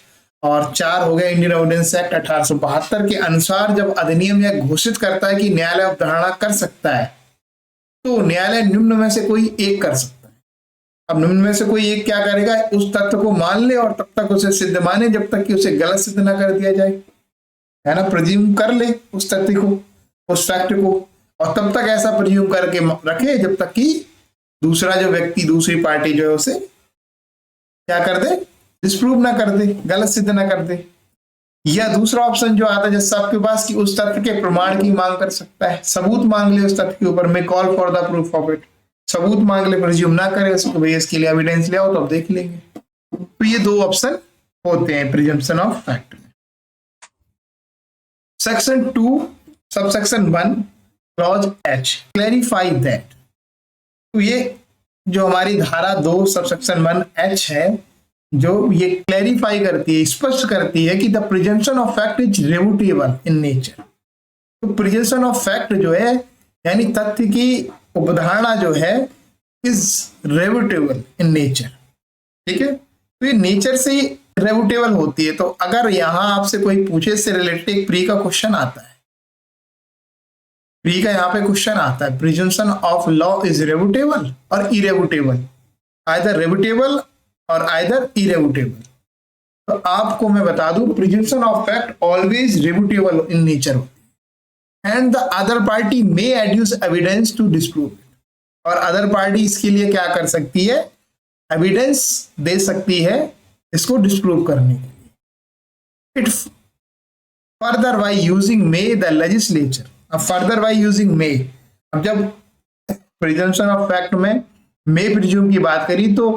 और 4 हो गया इंडियन एविडेंस एक्ट 1872 के अनुसार जब अधिनियम यह घोषित करता है कि न्यायालय अवधारणा कर सकता है, तो न्यायालय निम्न में से कोई एक कर सकता है। अब निम्न में से कोई एक क्या करेगा, उस तथ्य को मान ले और तब तक उसे सिद्ध माने जब तक कि उसे गलत सिद्ध ना कर दिया जाए, है ना, प्रिज्यूम कर ले उस तथ्य को, उस फैक्ट को, और तब तक ऐसा प्रिज्यूम करके रखे जब तक कि दूसरा जो व्यक्ति, दूसरी पार्टी जो है उसे क्या कर दे, डिस्प्रूव ना कर दे, गलत सिद्ध ना कर दे। या दूसरा ऑप्शन जो आता है जैसे आपके पास कि उस तथ्य के प्रमाण की मांग कर सकता है, सबूत मांग ले उस तथ्य के ऊपर, में call for the proof of it, सबूत मांग ले, प्रिज्यूम ना करे उसको, भैया इसके लिए एविडेंस ले आओ तो अब देख लेंगे। तो ये दो ऑप्शन होते हैं प्रिजम्पशन ऑफ फैक्ट में। Section 2 subsection 1 clause H clarify that. तो ये जो हमारी धारा 2 सबसेक्शन 1 H है, जो ये क्लैरिफाई करती है, स्पष्ट करती है कि the presumption of fact is rebuttable in nature. तो प्रिजम्पशन ऑफ फैक्ट जो है यानी तथ्य की उपधारणा जो है इज रिव्यूटेबल इन नेचर। ठीक है, तो ये नेचर से ही रिव्यूटेबल होती है। तो अगर यहां आपसे कोई पूछे से रिलेटेड एक प्री का क्वेश्चन आता है, प्री का यहाँ पे क्वेश्चन आता है, प्रिजम्पशन ऑफ लॉ इज रिव्यूटेबल और इरेव्यूटेबल, आइदर रिव्यूटेबल और आइदर इरेव्यूटेबल। तो आपको मैं बता दूं presumption of fact always rebuttable in nature and the other party may adduce evidence to disprove it. और अदर पार्टी इसके लिए क्या कर सकती है, एविडेंस दे सकती है इसको डिस्प्रूव करने के लिए। It further by using may the legislature. अब फर्दर बाय यूजिंग मे, अब जब प्रिजम्पशन ऑफ फैक्ट में मे प्रिज्यूम की बात करी तो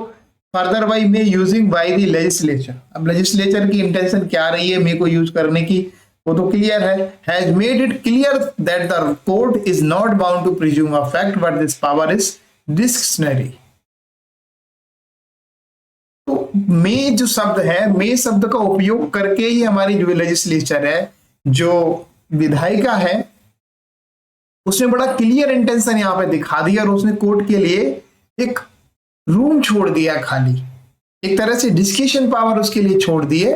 further bye may using by the legislature. अब लेजिस्लेचर की इंटेंशन क्या रही है मे को यूज करने की, वो तो क्लियर है, has made it clear that the court is not bound to presume a fact but this power is discretionary. तो मे जो शब्द है, मे शब्द का उपयोग करके ही हमारी जो लेजिस्लेचर है, जो विधायिका है, उसने बड़ा क्लियर इंटेंशन यहां पे दिखा दिया और उसने कोर्ट के लिए एक रूम छोड़ दिया खाली, एक तरह से डिस्कशन पावर उसके लिए छोड़ दिए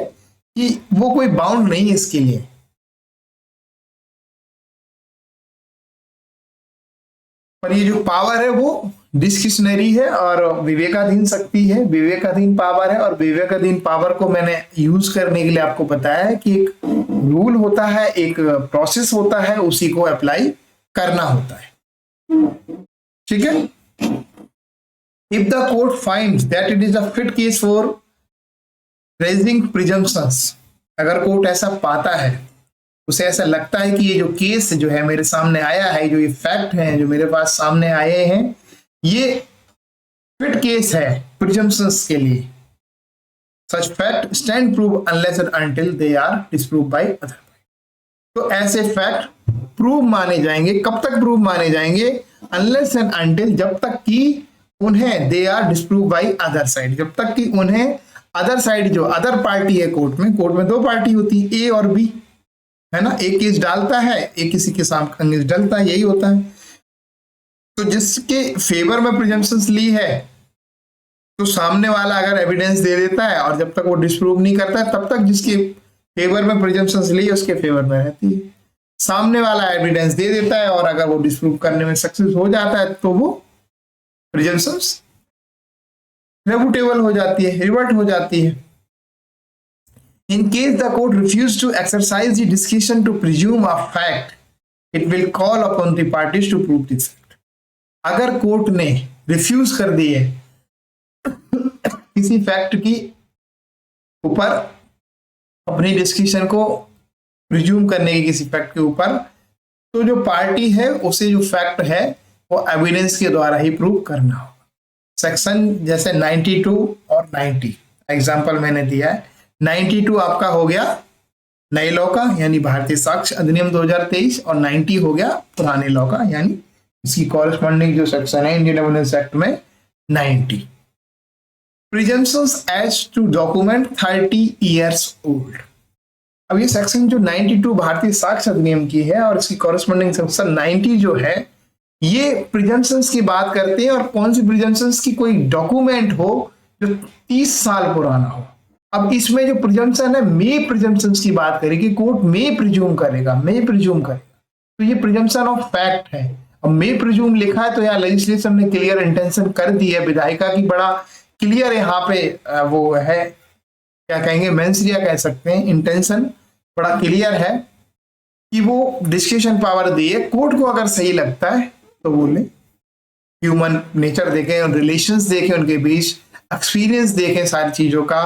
कि वो कोई बाउंड नहीं है इसके लिए। पर ये जो पावर है वो डिस्क्रिशनरी है और विवेकाधीन शक्ति है, विवेकाधीन पावर है। और विवेकाधीन पावर को मैंने यूज करने के लिए आपको बताया है कि एक रूल होता है, एक प्रोसेस होता है, उसी को अप्लाई करना होता है। ठीक है, if the court finds that it is a fit case for raising presumptions, अगर कोर्ट ऐसा पाता है, उसे ऐसा लगता है कि ये जो केस जो है मेरे सामने आया है, जो ये फैक्ट हैं जो मेरे पास सामने आए हैं, ये फिट केस है प्रिजम्पशंस के लिए, such fact stand prove unless and until they are disprove by other. तो ऐसे फैक्ट प्रूव माने जाएंगे, कब तक प्रूव माने जाएंगे, अनलेस एंड अनटिल, जब तक कि उन्हें they are disprove by other side, जब तक कि उन्हें अदर साइड जो अदर पार्टी है कोर्ट में दो पार्टी होती है ए और बी, है ना, एक केस डालता है एक किसी के सामने डलता है, यही होता है। तो जिसके फेवर में प्रिजम्पशंस ली है तो सामने वाला अगर एविडेंस दे देता है और जब तक वो डिस्प्रूव नहीं करता है तब तक जिसके फेवर में प्रिजम्पशंस ली है उसके फेवर में रहती है। सामने वाला एविडेंस दे देता है और अगर वो डिस्प्रूव करने में सक्सेस हो जाता है तो वो प्रिजम्पशंस रेबुटेबल हो जाती है, रिवर्ट हो जाती है। In case the court refused to exercise the discretion to presume a fact, it will call upon the parties to prove this fact. अगर कोर्ट ने रिफ्यूज कर दी है किसी फैक्ट की ऊपर अपनी डिस्कशन को प्रिज्यूम करने की किसी फैक्ट के ऊपर, तो जो पार्टी है उसे जो फैक्ट है वो एविडेंस के द्वारा ही प्रूव करना होगा। सेक्शन जैसे 92 और 90 एग्जांपल मैंने दिया है। 92 आपका हो गया नए लॉ का यानी भारतीय साक्ष्य अधिनियम 2023 और 90 हो गया पुराने लॉ का यानी इसकी कॉरेस्पॉन्डिंग जो सेक्शन है इंडियन एविडेंस एक्ट में 90। Presumptions as to document 30 years old. अब ये सेक्शन जो 92 भारतीय साक्ष्य अधिनियम की है और इसकी कॉरेस्पॉन्डिंग सेक्शन 90 जो है ये प्रिजम्पशंस की बात करते हैं और कौन सी प्रिजम्पशंस की कोई डॉक्यूमेंट हो जो 30 साल पुराना हो। अब इसमें जो प्रिजम्पशन है मे प्रिजम्पशंस की बात करेगी, कोर्ट मे प्रिज्यूम करेगा, तो ये प्रिजम्पशन ऑफ फैक्ट है। अब मे प्रिज्यूम लिखा है तो यहाँ लेजिस्लेशन ने क्लियर इंटेंशन कर दी है विधायिका की, बड़ा क्लियर यहाँ पे वो है क्या कहेंगे मेंसरिया कह सकते हैं, इंटेंशन बड़ा क्लियर है कि वो डिस्कशन पावर दी है। कोर्ट को अगर सही लगता है तो बोले, ह्यूमन नेचर देखें, रिलेशंस देखें उनके बीच, एक्सपीरियंस देखें सारी चीजों का,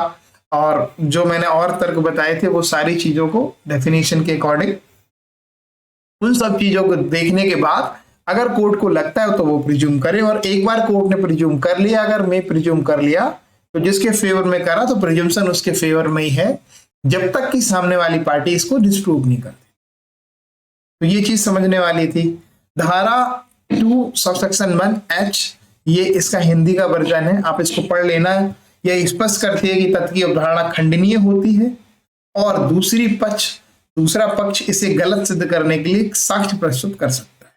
और जो मैंने और तर्क बताए थे वो सारी चीजों को डेफिनेशन के अकॉर्डिंग उन सब चीजों को देखने के बाद अगर कोर्ट को लगता है तो वो प्रिज्यूम करे। और एक बार कोर्ट ने प्रिज्यूम कर लिया, अगर मैं प्रिज्यूम कर लिया तो जिसके फेवर में करा तो प्रिज्यूम्पशन उसके फेवर में ही है जब तक कि सामने वाली पार्टी इसको डिस्प्रूव नहीं करती। तो ये चीज समझने वाली थी। धारा 2 सबसेक्शन 1H ये इसका हिंदी का वर्जन है, आप इसको पढ़ लेना। यह स्पष्ट करती है कि तथ्य की अवधारणा खंडनीय होती है और दूसरा पक्ष इसे गलत सिद्ध करने के लिए साक्ष्य प्रस्तुत कर सकता है।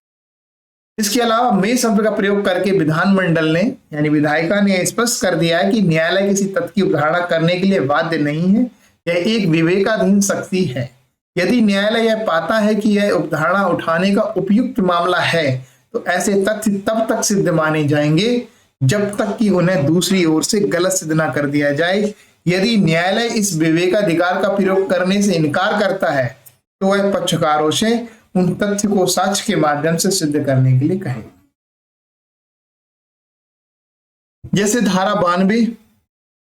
इसके अलावा मे शब्द का प्रयोग करके विधानमंडल ने यानी विधायिका ने स्पष्ट कर दिया है कि न्यायालय किसी तथ्य की अवधारणा करने के लिए बाध्य नहीं है, यह एक विवेकाधीन शक्ति है। यदि न्यायालय यह पाता है कि यह अवधारणा उठाने का उपयुक्त मामला है तो ऐसे तथ्य तब तक सिद्ध माने जाएंगे जब तक कि उन्हें दूसरी ओर से गलत सिद्ध न कर दिया जाए। यदि न्यायालय इस विवेकाधिकार का प्रयोग करने से इनकार करता है तो वह पक्षकारों से उन तथ्य को साक्ष्य के माध्यम से सिद्ध करने के लिए कहेगा। जैसे धारा 92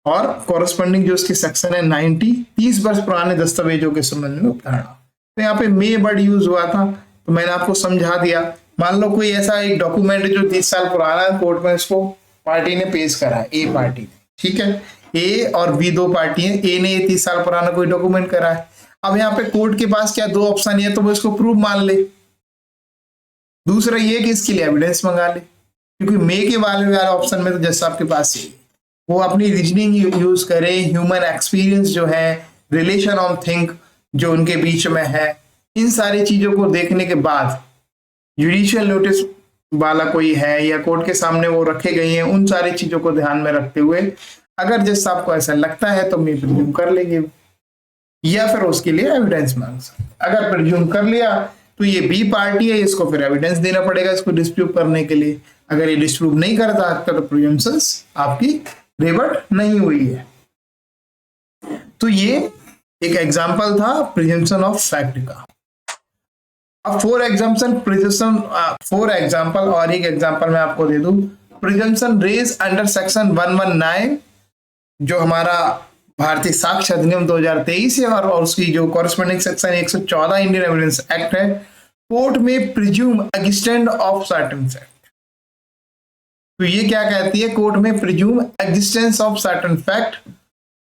और कॉरेस्पॉन्डिंग जो इसके सेक्शन है 90, 30 वर्ष पुराने दस्तावेजों के संबंध में अवधारणा। तो यहाँ पे मे वर्ड यूज हुआ था तो मैंने आपको समझा दिया। मान लो कोई ऐसा एक डॉक्यूमेंट जो 30 साल पुराना है, कोर्ट में इसको पार्टी ने पेश करा है, ए पार्टी ने, ठीक है, ए और बी दो पार्टी है, ए ने 30 साल पुराना कोई डॉक्यूमेंट करा है। अब यहाँ पे कोर्ट के पास क्या दो ऑप्शन है, तो वो इसको प्रूफ मान ले, दूसरा ये कि इसके लिए एविडेंस मंगा ले, क्योंकि मे के वाले ऑप्शन में तो जैसा आपके पास है वो अपनी रीजनिंग यूज करे, ह्यूमन एक्सपीरियंस जो है, रिलेशन ऑन थिंक जो उनके बीच में है, इन सारी चीजों को देखने के बाद जुडिशियल नोटिस वाला कोई है या कोर्ट के सामने वो रखे गए हैं, उन सारी चीजों को ध्यान में रखते हुए अगर जैसा आपको ऐसा लगता है तो मैं प्रिज्यूम कर लेंगे या फिर उसके लिए एविडेंस मांग सकते। अगर प्रिज्यूम कर लिया तो ये बी पार्टी है, इसको फिर एविडेंस देना पड़ेगा इसको डिस्प्रूव करने के लिए। अगर ये डिस्प्रूव नहीं करता तो प्रिजम्पशंस आपकी रिवर्ट नहीं हुई है। तो ये एक एग्जांपल था प्रिजम्पशन ऑफ फैक्ट का। अब 4 एग्जांपल और एक एग्जांपल मैं आपको दे दूं। प्रिजम्पशन रेज अंडर सेक्शन 119 जो हमारा भारतीय साक्ष्य अधिनियम 2023 है और उसकी जो corresponding section 114 Indian Evidence act है, कोर्ट में presume existence of certain fact. तो ये क्या कहती है, कोर्ट में presume existence of certain fact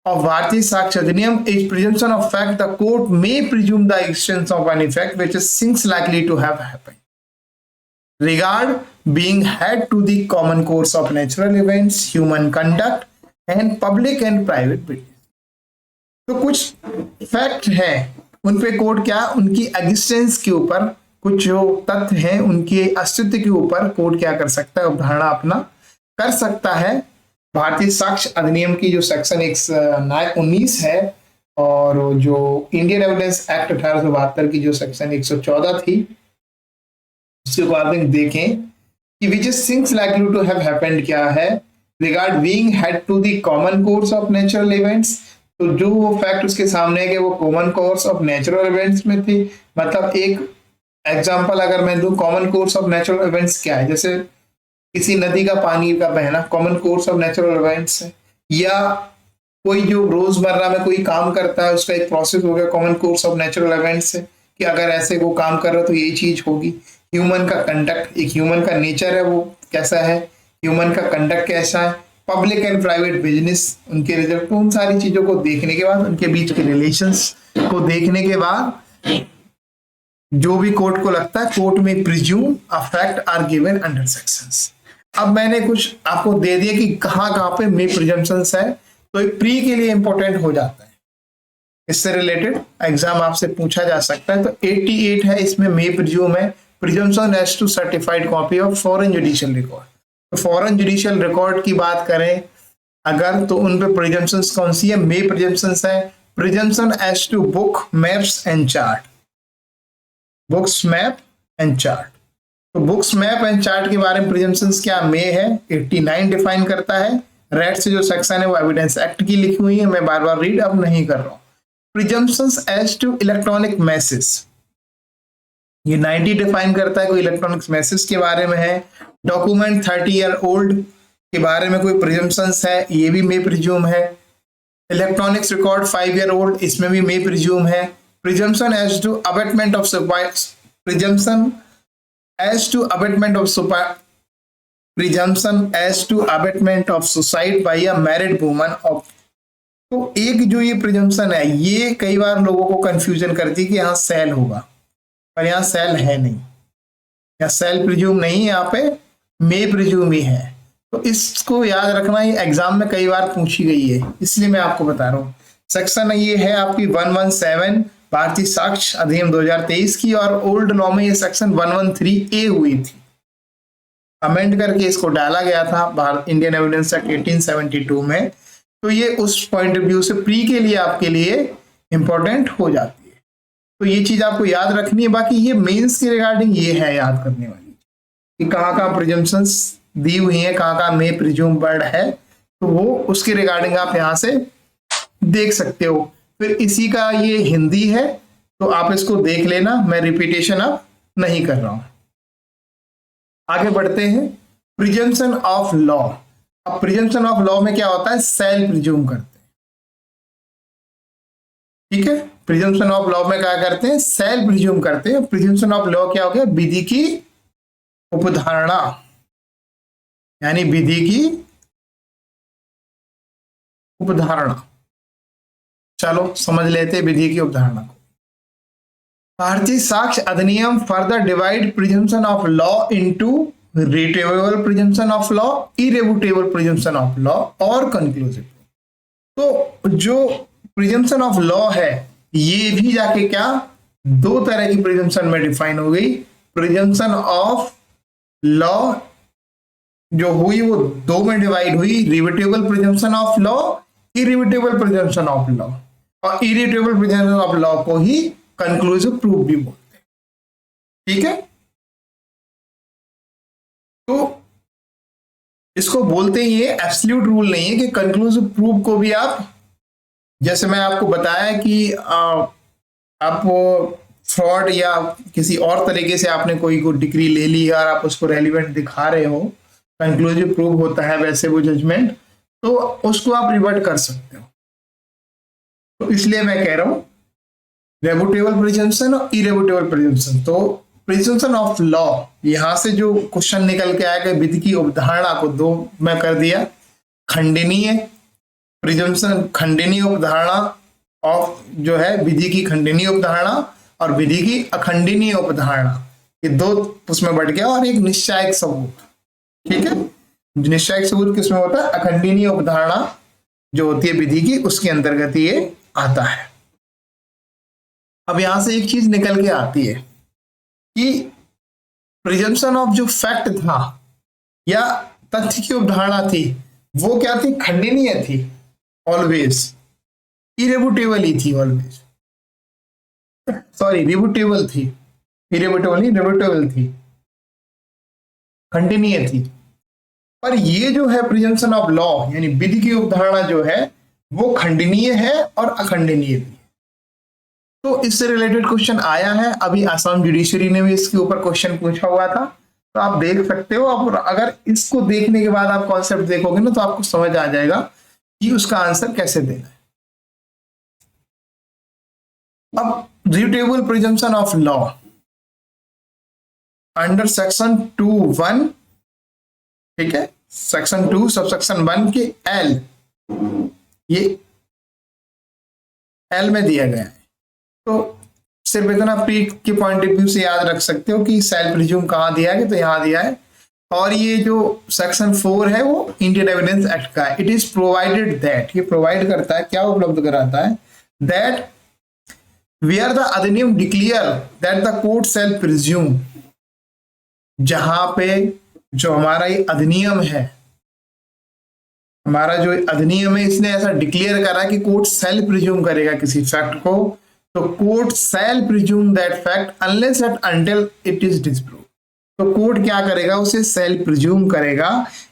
of भारतीय साक्ष्य अधिनियम is presumption of fact the court may presume the existence of any fact which is seems likely to have happened regard being had to the common course of natural events, human conduct and public and private business। तो कुछ fact है उन पे court क्या उनकी existence के ऊपर, कुछ जो तथ्य हैं उनके अस्तित्व के ऊपर कोर्ट क्या कर सकता है, अवधारणा अपना कर सकता है। भारतीय साक्ष्य अधिनियम की जो सेक्शन 119 है और जो इंडियन एविडेंस एक्ट 1872 की जो सेक्शन 114 थी उसके अकॉर्डिंग देखें कि which things likely to have happened क्या है regard being had to the common course of natural events. तो जो वो फैक्ट उसके सामने है कि वो common course of natural events में थी। मतलब एक एग्जांपल अगर मैं दूं, common course of natural events क्या है, जैसे किसी नदी का पानी का बहना common course of natural events है, या कोई जो रोजमर्रा में कोई काम करता है उसका एक प्रोसेस हो गया common course of natural events है कि अगर ऐसे वो काम कर रहा है तो यही चीज होगी। ह्यूमन का कंडक्ट, एक ह्यूमन का नेचर है वो कैसा है, ह्यूमन का कंडक्ट कैसा है, पब्लिक एंड प्राइवेट बिजनेस उनके रिजल्ट, उन सारी चीजों को देखने के बाद, उनके बीच के रिलेशंस को देखने के बाद जो भी कोर्ट को लगता है कोर्ट में presume a fact are given under sections. अब मैंने कुछ आपको दे दिया कि कहाँ कहाँ पे मे प्रिजम्पशंस है, तो प्री के लिए इंपॉर्टेंट हो जाता है। इससे रिलेटेड एग्जाम आपसे पूछा जा सकता है। तो 88 है, इसमें मे प्रिज्यूम है, presumption as to certified copy of foreign judicial record. तो फॉरेन जुडिशियल रिकॉर्ड की बात करें अगर, तो उन पे प्रिजम्पशंस कौन सी है, मे प्रिजम्पशंस है। Presumption as to book, maps and chart, books, map and chart. तो बुक्स, मैप एंड चार्ट के बारे में प्रिजम्पशंस क्या मे है, 89 डिफाइन करता है। रेड से जो सेक्शन है वो एविडेंस एक्ट की लिखी हुई है, मैं बार बार रीड अब नहीं कर रहा हूं। Presumptions as to electronic message, ये 90 डिफाइन करता है, कोई इलेक्ट्रॉनिक्स मैसेज के बारे में है। डॉक्यूमेंट 30 ईयर ओल्ड के बारे में कोई प्रिजम्पशंस है, ये भी मे प्रिज्यूम है। इलेक्ट्रॉनिक्स रिकॉर्ड 5 ईयर ओल्ड, इसमें भी मे प्रिज्यूम है। Presumption as to abetment of presumption as to abetment of presumption as to abetment of suicide by a married woman of. तो एक जो ये प्रिजम्पशन है ये कई बार लोगों को कंफ्यूजन करती है कि यहाँ सेल होगा, पर यहाँ सेल है नहीं, यहाँ सेल प्रिज्यूम नहीं है, यहाँ पे मे प्रिज्यूम ही है। तो इसको याद रखना, ये एग्जाम में कई बार पूछी गई है इसलिए मैं आपको बता रहा हूँ। सेक्शन ये है आपकी 117 भारतीय साक्ष्य अधिनियम 2023 की, और ओल्ड लॉ में ये सेक्शन 113A हुई थी, अमेंड करके इसको डाला गया था भारत इंडियन एविडेंस एक्ट 1872 में। तो ये उस पॉइंट ऑफ व्यू से प्री के लिए आपके लिए इंपॉर्टेंट हो जाती है। तो ये चीज आपको याद रखनी है। बाकी ये मेंस के रिगार्डिंग ये है याद करने वाली कि कहाँ कहाँ प्रिजम्पशंस दी हुई है, कहाँ कहाँ मे प्रिज्यूम वर्ड है, तो वो उसके रिगार्डिंग आप यहाँ से देख सकते हो। फिर इसी का ये हिंदी है तो आप इसको देख लेना, मैं रिपीटेशन अब नहीं कर रहा हूं। आगे बढ़ते हैं, प्रिजम्पशन ऑफ लॉ। अब प्रिजम्पशन ऑफ लॉ में क्या होता है, सेल प्रिज्यूम करते हैं, ठीक है। प्रिजम्पशन ऑफ लॉ में क्या करते हैं, सेल प्रिज्यूम करते हैं। प्रिजम्पशन ऑफ लॉ क्या हो गया, विधि की उपधारणा, यानी विधि की उपधारणा। चलो समझ लेते हैं विधि की उपधारणा को। भारतीय साक्ष्य अधिनियम further divide presumption of law into rebuttable presumption of law, irrebuttable presumption of law और कंक्लूसिव। तो जो प्रिजम्पशन ऑफ लॉ है ये भी जाके क्या दो तरह की प्रिजम्पशन में डिफाइन हो गई। प्रिजम्पशन ऑफ लॉ जो हुई वो दो में डिवाइड हुई, rebuttable presumption of law, irrebuttable presumption of law. और इरिवर्टेबल प्रिजम्पशन ऑफ लॉ को ही कंक्लूसिव प्रूफ भी बोलते हैं, ठीक है। तो इसको बोलते ही ये एब्सोल्यूट रूल नहीं है कि कंक्लूसिव प्रूफ को भी आप, जैसे मैं आपको बताया कि आप फ्रॉड या किसी और तरीके से आपने कोई डिग्री ले ली है और आप उसको रेलिवेंट दिखा रहे हो, कंक्लूसिव प्रूफ होता है वैसे वो जजमेंट, तो उसको आप रिवर्ट कर सकते हो। तो इसलिए मैं कह रहा हूं रेबुटेबल प्रिजम्पशन और इरेबुटेबल प्रिजम्पशन। तो प्रिजम्पशन ऑफ लॉ, यहां से जो क्वेश्चन निकल के आएगा विधि की उपधारणा को दो मैं कर दिया, खंडनीय प्रिजम्पशन, खंडनीय उपधारणा ऑफ जो है विधि की खंडनीय उपधारणा और विधि की अखंडनीय उपधारणा। ये दो उसमें बढ़ गया, और एक निश्चायक सबूत। ठीक है, निश्चायक सबूत किसमें होता है? अखंडनीय उपधारणा जो होती है विधि की, उसके अंतर्गत ये आता है। अब यहां से एक चीज निकल के आती है कि प्रिजम्पशन ऑफ जो फैक्ट था या तथ्य की उपधारणा थी, वो क्या थी? खंडनीय थी, ऑलवेज, इरेबुटेबल ही थी, ऑलवेज, सॉरी रिबुटेबल थी, इरेबुटेबल नहीं, रिबुटेबल थी, खंडनीय थी। पर ये जो है प्रिजम्पशन ऑफ लॉ यानी विधि की उपधारणा जो है वो खंडनीय है और अखंडनीय भी। तो इससे रिलेटेड क्वेश्चन आया है, अभी आसाम जुडिशरी ने भी इसके ऊपर क्वेश्चन पूछा हुआ था, तो आप देख सकते हो। और अगर इसको देखने के बाद आप कॉन्सेप्ट देखोगे ना, तो आपको समझ आ जाएगा कि उसका आंसर कैसे देना है। अब refutable presumption of law under section 2(1), ठीक है, सेक्शन 2 सबसेक्शन 1 के एल, ये एल में दिया गया है। तो सिर्फ इतना प्री के पॉइंट ऑफ व्यू से याद रख सकते हो कि सेल्फ प्रिज्यूम कहां दिया है, तो यहां दिया है। और ये जो सेक्शन 4 है वो इंडियन एविडेंस एक्ट का है। इट इज प्रोवाइडेड दैट, ये प्रोवाइड करता है, क्या उपलब्ध कराता है? That where the Adhiniyam declare that the court self presume, जहां पे जो हमारा ये अधिनियम है, हमारा जो अधिनियम है, इसने ऐसा डिक्लेयर करा कि कोर्ट सेल्फ प्रिज्यूम करेगा किसी फैक्ट को, तो court self presume that fact unless and until it is disprove. तो कोर्ट क्या करेगा? उसे सेल्फ प्रिज्यूम करेगा,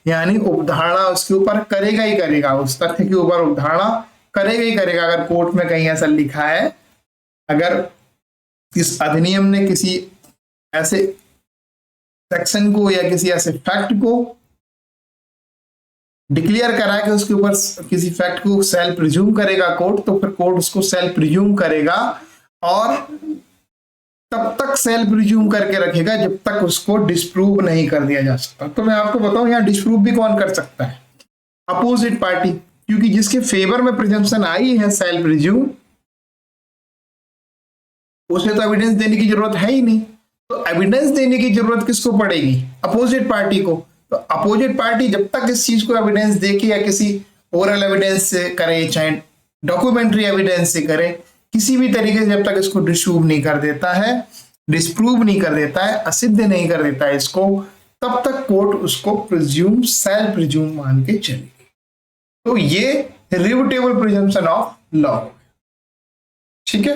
यानी उपधारणा उसके ऊपर करेगा ही करेगा, उस तथ्य के ऊपर उपधारणा करेगा ही करेगा। अगर कोर्ट में कहीं ऐसा लिखा है, अगर इस अधिनियम ने किसी ऐसे सेक्शन को या किसी ऐसे फैक्ट को डिक्लेयर करा कि उसके ऊपर किसी फैक्ट को सेल्फ प्रिज्यूम करेगा कोर्ट, तो फिर कोर्ट उसको सेल्फ प्रिज्यूम करेगा और तब तक सेल्फ प्रिज्यूम करके रखेगा जब तक उसको डिस्प्रूव नहीं कर दिया जा सकता। तो मैं आपको बताऊं, यहां डिस्प्रूव भी कौन कर सकता है? अपोजिट पार्टी, क्योंकि जिसके फेवर में प्रिजम्पशन आई है सेल्फ प्रिज्यूम, उसे तो एविडेंस देने की जरूरत है ही नहीं। तो एविडेंस देने की जरूरत किसको पड़ेगी? अपोजिट पार्टी को। तो अपोजिट पार्टी जब तक इस चीज को एविडेंस देके या किसी ओरल एविडेंस से करे, चाहे डॉक्यूमेंट्री एविडेंस से करे, किसी भी तरीके से जब तक इसको डिस्प्रूव नहीं कर देता है, डिस्प्रूव नहीं कर देता है, असिद्ध नहीं कर देता है इसको, तब तक कोर्ट उसको प्रिज्यूम, सेल्फ प्रिज्यूम मान के चलेगी। तो ये रिफ्यूटेबल प्रिजम्पशन ऑफ लॉ, ठीक है,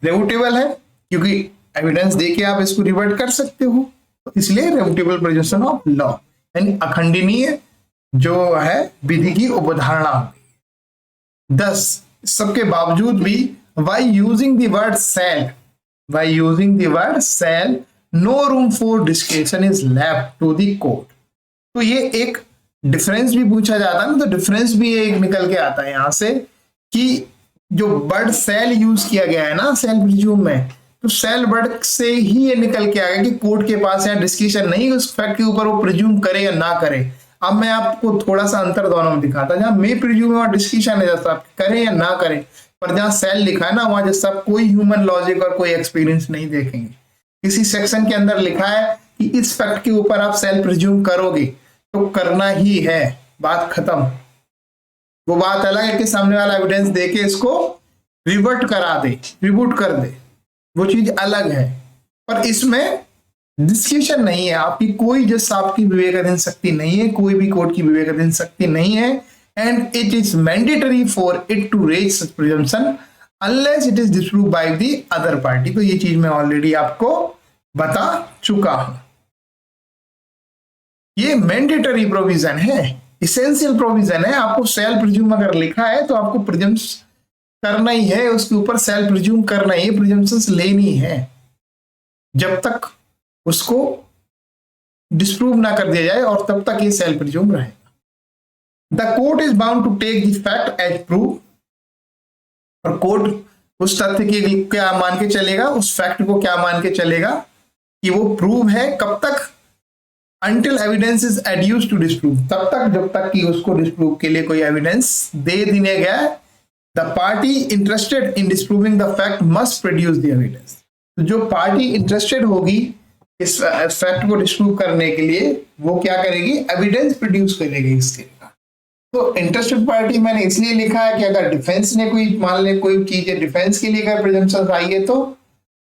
रिफ्यूटेबल है क्योंकि एविडेंस देके आप इसको रिवर्ट कर सकते हो, तो इसलिए रिफ्यूटेबल प्रिजम्पशन ऑफ लॉ, यानी अखंडनीय जो है विधि की उपधारणा। 10 सबके बावजूद भी by using the word shall no room for discretion is left to the court। तो ये एक डिफरेंस भी पूछा जाता है ना, तो डिफरेंस भी एक निकल के आता है यहां से कि जो वर्ड सेल यूज किया गया है ना सेल्फ प्रिज्यूम में, तो सेल वर्ड से ही ये निकल के आ गया कि कोर्ट के पास यहाँ डिस्क्रिप्शन नहीं उस फैक्ट के ऊपर वो प्रिज्यूम करे या ना करे। अब मैं आपको थोड़ा सा अंतर दोनों में दिखाता, जहां मे प्रिज्यूम और डिस्क्रिप्शन है जैसा आप करें या ना करें, पर जहां सेल लिखा है ना वहां जैसा आप कोई ह्यूमन लॉजिक और कोई एक्सपीरियंस नहीं देखेंगे। किसी सेक्शन के अंदर लिखा है कि इस फैक्ट के ऊपर आप सेल्फ प्रिज्यूम करोगे तो करना ही है, बात खत्म। वो बात अलग है कि सामने वाला एविडेंस देके इसको रिवर्ट करा दे, रिबूट कर दे, वो चीज अलग है। पर इसमें डिस्कशन नहीं है, आपकी कोई जज आपकी विवेकाधीन शक्ति नहीं है, कोई भी कोर्ट की विवेकाधीन शक्ति नहीं है, and it is mandatory for it to raise such presumption unless it is disproved by the other party. तो ये चीज मैं ऑलरेडी आपको बता चुका हूं। ये मैंडेटरी प्रोविजन है, इसेंशियल प्रोविजन है। आपको सेल्फ प्रिज्यूम अगर लिखा है तो आपको प्रिजम्स करना ही है, उसके ऊपर सेल्फ प्रिज्यूम करना ही, प्रिजम्पशंस लेनी है जब तक उसको डिस्प्रूव ना कर दिया जाए, और तब तक ये सेल्फ प्रिज्यूम रहेगा। The court is bound to take this fact as proof, और कोर्ट उस तथ्य के क्या मान के चलेगा, उस फैक्ट को क्या मान के चलेगा कि वो प्रूव है। कब तक? Until evidence is adduced to disprove, तब तक जब तक कि उसको डिस्प्रूव के लिए कोई एविडेंस दे दिया गया। The party interested in disproving the fact must produce the evidence। तो जो पार्टी इंटरेस्टेड होगी इस फैक्ट को डिस्प्रूव करने के लिए वो क्या करेगी, एविडेंस प्रोड्यूस करेगी इसके। तो इंटरेस्टेड पार्टी मैंने इसलिए लिखा है कि अगर डिफेंस ने कोई मान ले कोई चीज है, डिफेंस के लिए अगर प्रिजम्पशन आई है तो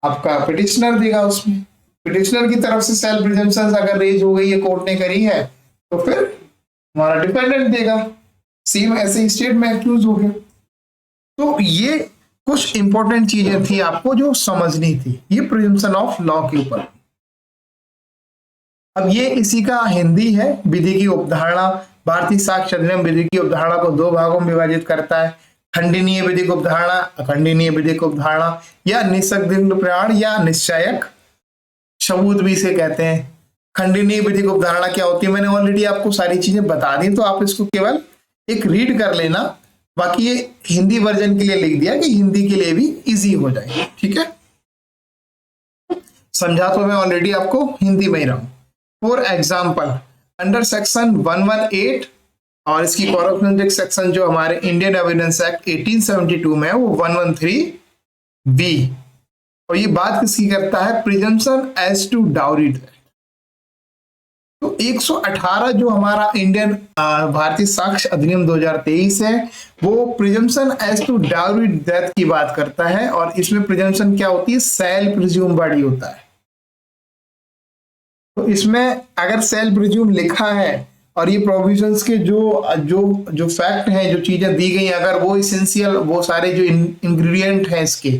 आपका पिटिशनर देगा उसमें, पिटिशनर की तरफ से सेल्फ प्रिजम्पशन अगर रेज हो गई है, कोर्ट ने करी है, तो फिर हमारा डिफेंडेंट देगा। सेम ऐसे ही स्टेट में एक्यूज हो गया। तो ये कुछ इंपॉर्टेंट चीजें थी आपको जो समझनी थी ये प्रिजम्पशन ऑफ लॉ के ऊपर। अब ये इसी का हिंदी है। विधि की उपधारणा, भारतीय साक्ष्य अधिनियम विधि की उपधारणा को दो भागों में विभाजित करता है, खंडनीय विधिक उपधारणा, अखंडनीय विधिक उपधारणा, या निसंदिग्ध प्रमाण या निश्चयक सबूत भी इसे कहते हैं। खंडनीय विधिक उपधारणा क्या होती है, मैंने ऑलरेडी आपको सारी चीजें बता दी, तो आप इसको केवल एक रीड कर लेना, बाकी ये हिंदी वर्जन के लिए लिख दिया कि हिंदी के लिए भी इजी हो जाए, ठीक है। समझा तो मैं ऑलरेडी आपको हिंदी में ही रहा हूं। फॉर एग्जाम्पल अंडर सेक्शन 118 और इसकी कॉरेस्पॉन्डिंग सेक्शन जो हमारे इंडियन एविडेंस एक्ट 1872 में है वो 113 बी, और ये बात किसकी करता है, presumption as to dowry death. तो 118 जो हमारा इंडियन भारतीय साक्ष्य अधिनियम 2023 है वो presumption as to dowry death की बात करता है, और इसमें प्रिजम्पशन क्या होती है, सेल प्रिज्यूम बॉडी होता है। तो इसमें अगर सेल प्रिज्यूम लिखा है और ये प्रोविजंस के जो फैक्ट हैं, जो चीजें दी गई, अगर वो इसेंशियल, वो सारे जो इंग्रेडिएंट हैं इसके,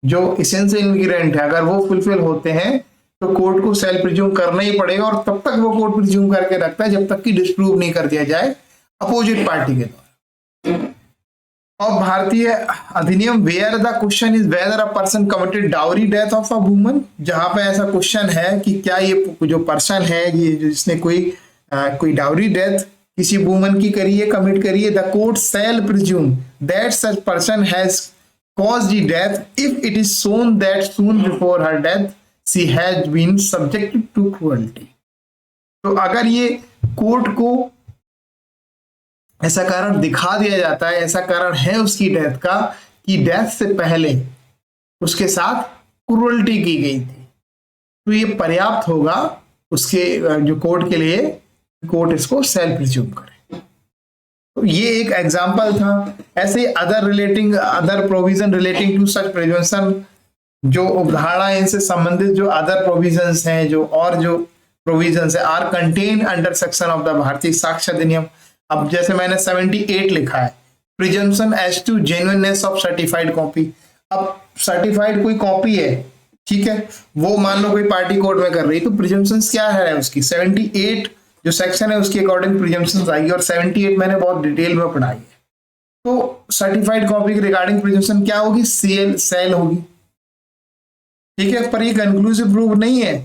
जो इसेंशियल इंग्रेडिएंट है, अगर वो फुलफिल होते हैं तो कोर्ट को सेल प्रिज्यूम करना ही पड़ेगा, और तब तक वो कोर्ट प्रिज्यूम करके रखता है जब तक कि डिस्प्रूव नहीं कर दिया जाए अपोजिट पार्टी के द्वारा। और Bharatiya Adhiniyam where the question is whether a person committed dowry death of a woman, जहां पे ऐसा क्वेश्चन है कि क्या ये जो पर्सन है, ये जिसने कोई डाउरी डेथ किसी वुमन की करी है, कमिट करी है, the court shell presume that such person has caused the death if it is shown that soon before her death she has been subjected to cruelty। तो अगर ये कोर्ट को ऐसा कारण दिखा दिया जाता है, ऐसा कारण है उसकी डेथ का कि डेथ से पहले उसके साथ क्रूरल्टी की गई थी, तो ये पर्याप्त होगा उसके जो कोर्ट के लिए, कोर्ट इसको सेल्फ प्रिज्यूम करे। तो ये एक एग्जांपल था। ऐसे other provision relating to such presumption, जो उपधारणा इनसे संबंधित जो अदर प्रोविजंस हैं, जो प्रोविजंस है, are contain under section of the Bharatiya साक्ष्य अधिनियम। अब जैसे मैंने 78 लिखा है, presumption as to genuineness of certified copy. अब सर्टिफाइड कोई कॉपी है, ठीक है, वो मान लो कोई पार्टी कोर्ट में कर रही, तो प्रिजम्पशन क्या है उसकी, 78 जो सेक्शन है उसके अकॉर्डिंग प्रिजम्पशन आएगी, और 78 मैंने बहुत डिटेल में पढ़ाई है। तो सर्टिफाइड कॉपी के रिगार्डिंग प्रिजम्पशन क्या होगी, सेल होगी, ठीक है, पर ये कंक्लूसिव प्रूफ नहीं है,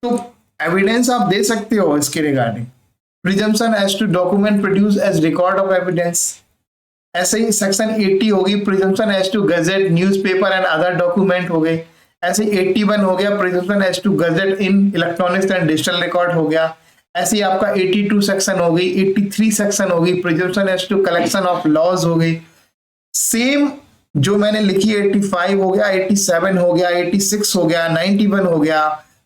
तो एविडेंस आप दे सकते हो इसके regarding. Presumption as to document produce as record of evidence. ऐसे ही सेक्शन 80 होगी, presumption as to gazette newspaper and other document हो गए। ऐसे 81 हो गया, presumption as to gazette in electronics and digital record हो गया। ऐसे ही आपका 82 सेक्शन हो गई, 83 सेक्शन हो गई, presumption as to collection of laws हो गई। सेम जो मैंने लिखी 85 हो गया, 87 हो गया, 86 हो गया, 91 हो गया,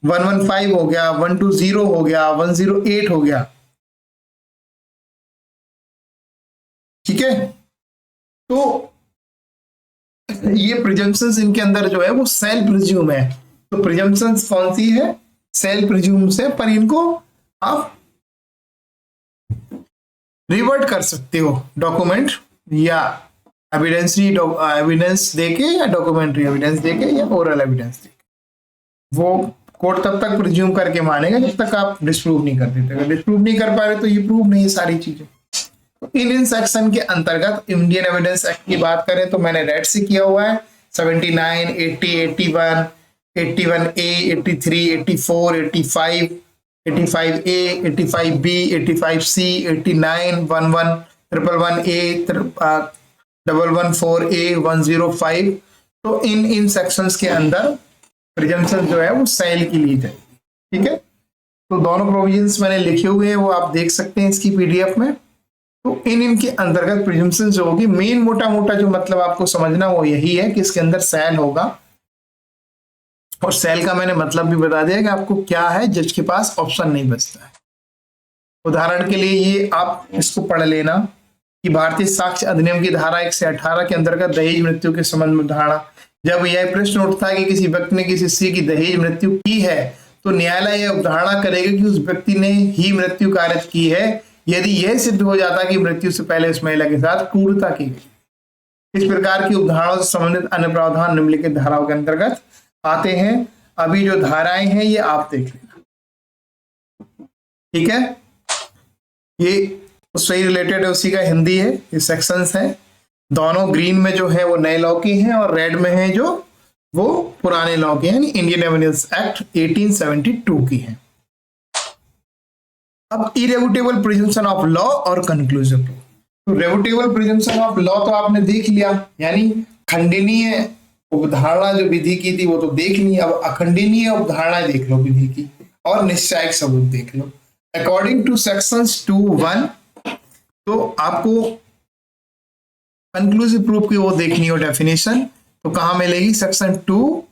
115 हो गया, 120 हो गया, 108 हो गया, ठीक है। तो ये प्रिजम्पशंस इनके अंदर जो है वो सेल प्रिज्यूम है। तो प्रिजम्पशंस कौन सी है, सेल प्रिज्यूम से, पर इनको आप रिवर्ट कर सकते हो डॉक्यूमेंट या एविडेंस देके, या डॉक्यूमेंट्री एविडेंस देके, या ओरल एविडेंस देके। वो कोर्ट तब तक प्रिज्यूम करके मानेगा जब तक आप डिस्प्रूव नहीं कर देते। अगर डिस्प्रूव नहीं कर पा रहे तो ये प्रूव नहीं है सारी चीजें। इन सेक्शन के अंतर्गत इंडियन एविडेंस एक्ट की बात करें तो मैंने रेड से किया हुआ है 79, 80, 81, 81A, 83, 84, 85, 85A, 85B, 85C, 89, 11, 111A, 114A, 105। तो इन सेक्शंस के अंदर प्रिजम्पशन जो है वो सेल की ली जाएगी, ठीक है। तो दोनों प्रोविजंस मैंने लिखे हुए हैं, वो आप देख सकते हैं इसकी पीडीएफ में। तो इनके अंतर्गत प्रिजम्पशन जो होगी, मेन मोटा मोटा जो मतलब आपको समझना वो यही है कि इसके अंदर सेल होगा, और सेल का मैंने मतलब भी बता दिया कि आपको क्या है, जज के पास ऑप्शन नहीं बचता है। उदाहरण के लिए ये आप इसको पढ़ लेना कि भारतीय साक्ष्य अधिनियम की धारा 1 से 18 के अंतर्गत दहेज मृत्यु के संबंध में धारणा, जब यह प्रश्न उठता है कि किसी व्यक्ति ने किसी स्त्री की दहेज मृत्यु की है तो न्यायालय यह अवधारणा करेगा कि उस व्यक्ति ने ही मृत्यु कारित की है यदि यह सिद्ध हो जाता है कि मृत्यु से पहले उस महिला के साथ क्रूरता की गई। इस प्रकार की उदाहरणों से संबंधित अन्य प्रावधान निम्नलिखित धाराओं के अंतर्गत आते हैं। अभी जो धाराएं हैं ये आप देख लेना, ठीक है। ये उससे रिलेटेड है, उसी का हिंदी है, ये सेक्शंस हैं। दोनों ग्रीन में जो है वो नए लॉ की हैं और रेड में है जो वो पुराने लॉ के हैं, इंडियन एविडेंस एक्ट 1872 की है। अब इरेवुटेबल प्रिजम्पशन ऑफ लॉ और कंक्लूसिव प्रूफ। तो रेवुटेबल प्रिजम्पशन ऑफ लॉ तो आपने देख लिया, यानी खंडनीय उपधारणा जो विधि की थी वो तो देख ली। अब अखंडनीय उपधारणा देख लो विधि की, और निश्चायक सबूत देख लो। अकॉर्डिंग टू सेक्शंस 2(1) तो आपको कंक्लूसिव प्रूफ की वो देखनी हो डेफिनेशन, तो कहां मिलेगी? सेक्शन 2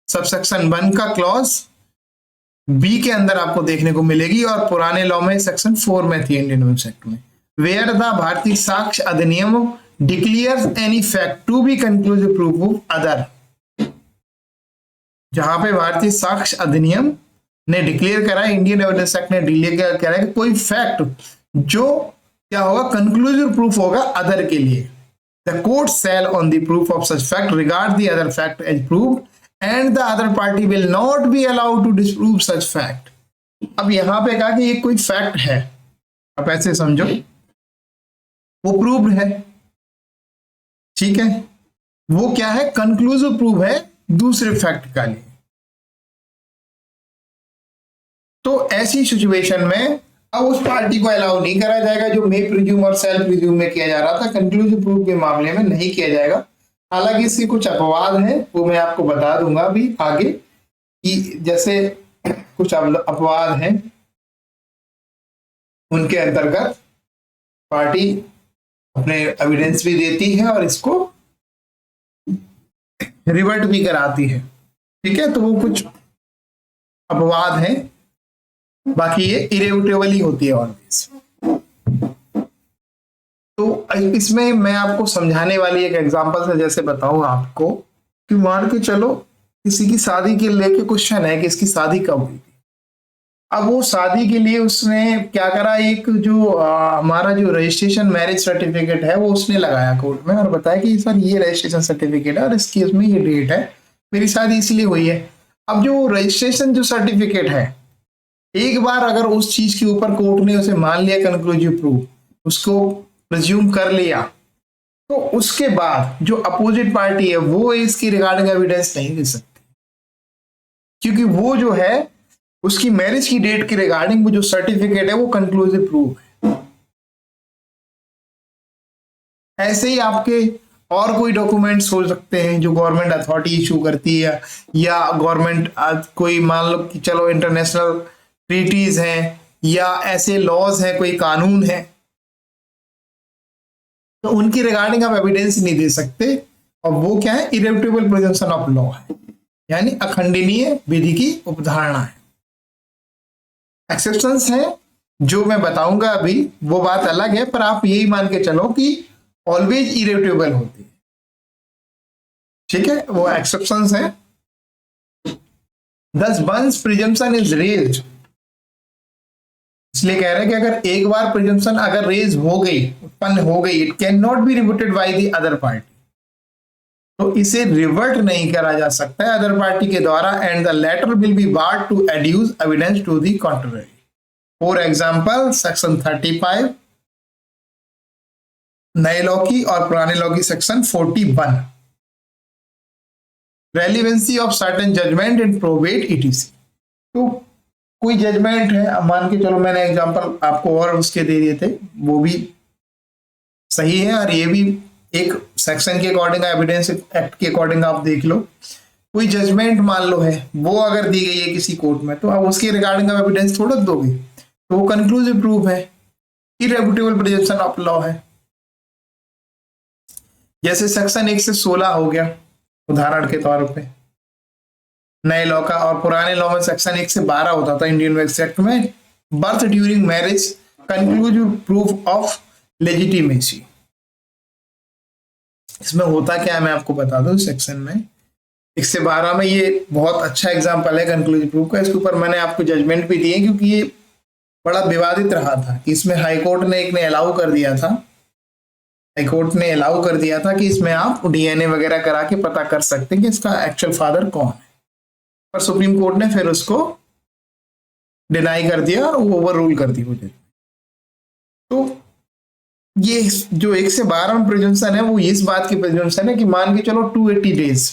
सबसेक्शन 1 का क्लॉज बी के अंदर आपको देखने को मिलेगी, और पुराने लॉ में सेक्शन 4 में थी, इंडियन एविडेंस एक्ट में। वेयर द भारतीय साक्ष्य Adhiniyam declares any fact to be conclusive proof of other, जहां पे भारतीय साक्ष्य अधिनियम ने डिक्लेयर करा, इंडियन एविडेंस एक्ट ने डिक्लेयर करा कि कोई फैक्ट जो क्या होगा, कंक्लूसिव प्रूफ होगा अदर के लिए। The court shall on the proof of such fact regard the other fact as proved and the other party will not be allowed to disprove such fact। अब यहां पे कहा कि ये कोई फैक्ट है, आप ऐसे समझो वो प्रूव्ड है, ठीक है। वो क्या है? कंक्लूसिव प्रूफ है दूसरे फैक्ट का लिए। तो ऐसी सिचुएशन में अब उस पार्टी को अलाउ नहीं करा जाएगा जो मे प्रिज्यूम और सेल प्रिज्यूम में किया जा रहा था, कंक्लूसिव प्रूफ के मामले में नहीं किया जाएगा। हालांकि इसके कुछ अपवाद हैं, वो मैं आपको बता दूंगा अभी आगे, कि जैसे कुछ अपवाद हैं उनके अंतर्गत पार्टी अपने एविडेंस भी देती है और इसको रिवर्ट भी कराती है, ठीक है। तो वो कुछ अपवाद हैं, बाकी ये इरेवुटेबल ही होती है ऑलवेज। तो इसमें मैं आपको समझाने वाली एक एग्जांपल से जैसे बताऊं आपको, कि मान के चलो किसी की शादी के लेके क्वेश्चन है कि इसकी शादी कब हुई थी। अब वो शादी के लिए उसने क्या करा, एक जो हमारा जो रजिस्ट्रेशन मैरिज सर्टिफिकेट है वो उसने लगाया कोर्ट में और बताया कि सर ये रजिस्ट्रेशन सर्टिफिकेट है और इस केस में ये डेट है, मेरी शादी इसलिए हुई है। अब जो रजिस्ट्रेशन जो सर्टिफिकेट है, एक बार अगर उस चीज के ऊपर कोर्ट ने उसे मान लिया कंक्लूसिव प्रूफ, उसको प्रिज्यूम कर लिया, तो उसके बाद जो अपोजिट पार्टी है वो इसकी रिगार्डिंग एविडेंस नहीं दे सकती, क्योंकि वो जो है उसकी मैरिज की डेट के रिगार्डिंग वो जो सर्टिफिकेट है वो कंक्लूसिव प्रूफ है। ऐसे ही आपके और कोई डॉक्यूमेंट्स हो सकते हैं जो गवर्नमेंट अथॉरिटी इशू करती है, या गवर्नमेंट कोई मान लो कि चलो इंटरनेशनल ट्रीटीज हैं या ऐसे लॉज हैं, कोई कानून है, तो उनकी रिगार्डिंग आप एविडेंस नहीं दे सकते। और वो क्या है? इरेवुटेबल प्रिजम्पशन ऑफ लॉ है, यानी अखंडनीय विधि की उपधारणा है। एक्सेप्शंस हैं जो मैं बताऊंगा अभी, वो बात अलग है, पर आप यही मान के चलो कि ऑलवेज इरेवुटेबल होती है, ठीक है। वो एक्सेप्शंस हैं। Thus once presumption is raised, इसलिए कह रहे हैं कि अगर एक बार प्रिजम्पशन अगर रेज हो गई, उत्पन्न हो गई, it can not be rebutted by the other party, तो इसे रिवर्ट नहीं करा जा सकता है अदर पार्टी के द्वारा, and the latter will be barred to adduce evidence to the contrary. For example section 35 नए लॉ की और पुराने लॉ की section 41, relevancy of certain judgement in probate E T C. तो कोई जजमेंट है, अब मान के चलो मैंने एग्जांपल आपको और उसके दे दिए थे, वो भी सही है, और ये भी एक सेक्शन के अकॉर्डिंग, एविडेंस एक्ट के अकॉर्डिंग आप देख लो। कोई जजमेंट मान लो है, वो अगर दी गई है किसी कोर्ट में, तो आप उसके रिगार्डिंग आप एविडेंस थोड़ा दोगे, तो वो कंक्लूसिव प्रूफ है, इरेवुटेबल प्रिजम्पशन ऑफ लॉ है। जैसे सेक्शन 1 से 16 हो गया उदाहरण के तौर पे, नए लॉ का। और पुराने लॉ में सेक्शन 1 से 12 होता था इंडियन मैरिज एक्ट में, birth during marriage conclusive proof of legitimacy. इसमें होता क्या है मैं आपको बता दूं, सेक्शन में 1 से 12 में ये बहुत अच्छा एग्जांपल है कंक्लूसिव प्रूफ का। इसके ऊपर मैंने आपको जजमेंट भी दिए क्योंकि ये बड़ा विवादित रहा था कि इसमें हाईकोर्ट ने एक ने अलाउ कर दिया था, हाईकोर्ट ने अलाउ कर दिया था कि इसमें आप डीएनए वगैरह करा के पता कर सकते हैं कि इसका एक्चुअल फादर कौन है, पर सुप्रीम कोर्ट ने फिर उसको डिनाई कर दिया, ओवर रूल कर दी मुझे। तो ये जो 1 से 12 में प्रिजम्पशन है वो इस बात की प्रिजम्पशन है कि मान के चलो 280 डेज,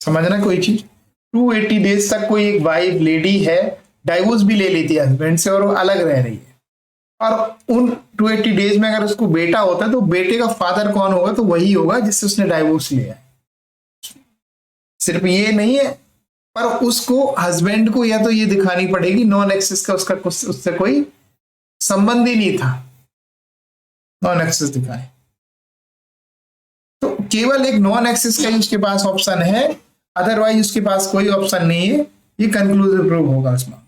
समझना कोई चीज, 280 डेज तक कोई एक वाइफ लेडी है डाइवोर्स भी ले लेती है हस्बैंड से और वो अलग रह रही है, और उन 280 डेज में अगर उसको बेटा होता है तो बेटे का फादर कौन होगा, तो वही होगा जिससे उसने डाइवोर्स लिया है। सिर्फ ये नहीं है, पर उसको हस्बैंड को या तो ये दिखानी पड़ेगी नॉन एक्सेस का उसका उससे कोई संबंध ही नहीं था, नॉन एक्सेस दिखाए। तो केवल एक नॉन एक्सेस का ही उसके पास ऑप्शन है, अदरवाइज उसके पास कोई ऑप्शन नहीं है। ये कंक्लूसिव प्रूफ होगा उसमें,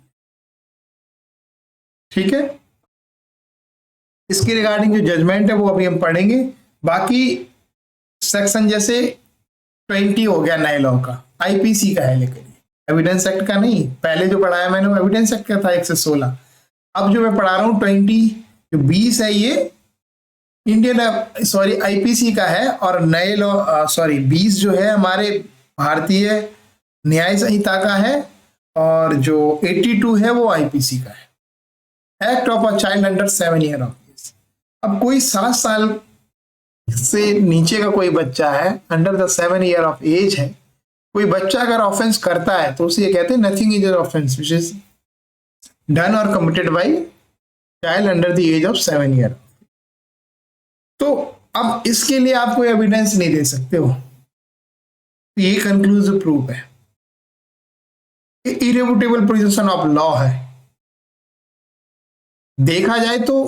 ठीक है। इसके रिगार्डिंग जो जजमेंट है वो अभी हम पढ़ेंगे। बाकी सेक्शन जैसे 20 हो गया नए लॉ का, आईपीसी का है, लेकिन एविडेंस एक्ट का नहीं। पहले जो पढ़ाया मैंने वो एविडेंस एक्ट का था 1 से 16। अब जो मैं पढ़ा रहा हूँ 20 जो 20 है ये इंडियन आईपीसी का है, और नए लॉ 20 जो है हमारे भारतीय न्याय संहिता का है, और जो 82 है वो आईपीसी का है, act of a child under 7 year of age. अब कोई 7 साल से नीचे का कोई बच्चा है, under the 7 year of age है, कोई बच्चा अगर ऑफेंस करता है तो उसे ये कहते हैं nothing is offence which is done और committed by child under the age of 7 year. तो अब इसके लिए आप कोई एविडेंस नहीं दे सकते हो, ये कंक्लूसिव प्रूफ है, इरेवोटेबल प्रिजम्पशन ऑफ लॉ है। देखा जाए तो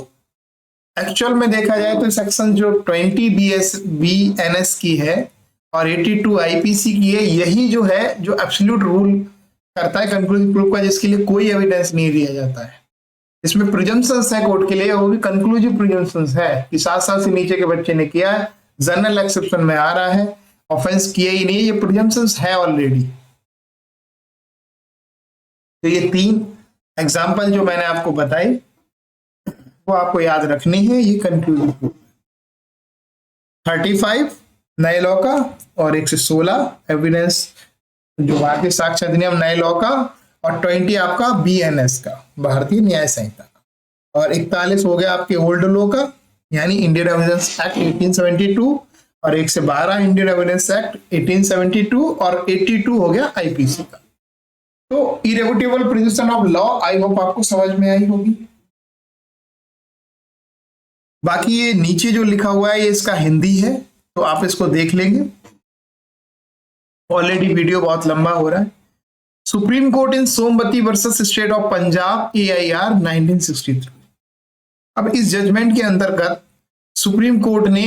एक्चुअल में देखा जाए तो सेक्शन जो 20 BNS की है और 82 आईपीसी की है, यही जो है जो एब्सोल्यूट रूल करता है कंक्लूसिव प्रूफ का, जिसके लिए कोई एविडेंस नहीं दिया जाता है। इसमें प्रिजम्पशंस है कोर्ट के लिए, वो भी कंक्लूसिव प्रिजम्पशंस है कि 7 साल से नीचे के बच्चे ने किया है, जनरल एक्सेप्शन में आ रहा है, ऑफेंस किया ही नहीं, ये प्रिजम्पशंस है ऑलरेडी। तो ये 3 एग्जाम्पल जो मैंने आपको बताई वो आपको याद रखनी है। ये कंक्लूसिव प्रूफ 35 नए लॉ का और 1 से 16 एविडेंस जो भारतीय साक्ष्य अधिनियम नए लॉ का, और 20 आपका बीएनएस का भारतीय न्याय संहिता का, और 41 हो गया आपके ओल्ड लॉ का यानी इंडियन एविडेंस एक्ट 1872, और 1 से 12 इंडियन एविडेंस एक्ट 1872, और 82 हो गया आईपीसी का। तो irrebuttable presumption of law I hope आपको समझ में आई होगी। बाकी ये नीचे जो लिखा हुआ है ये इसका हिंदी है, तो आप इसको देख लेंगे, ऑलरेडी वीडियो बहुत लंबा हो रहा है। Supreme court in Somvati versus state of Punjab AIR 1963। अब इस जजमेंट के अंतर्गत सुप्रीम कोर्ट ने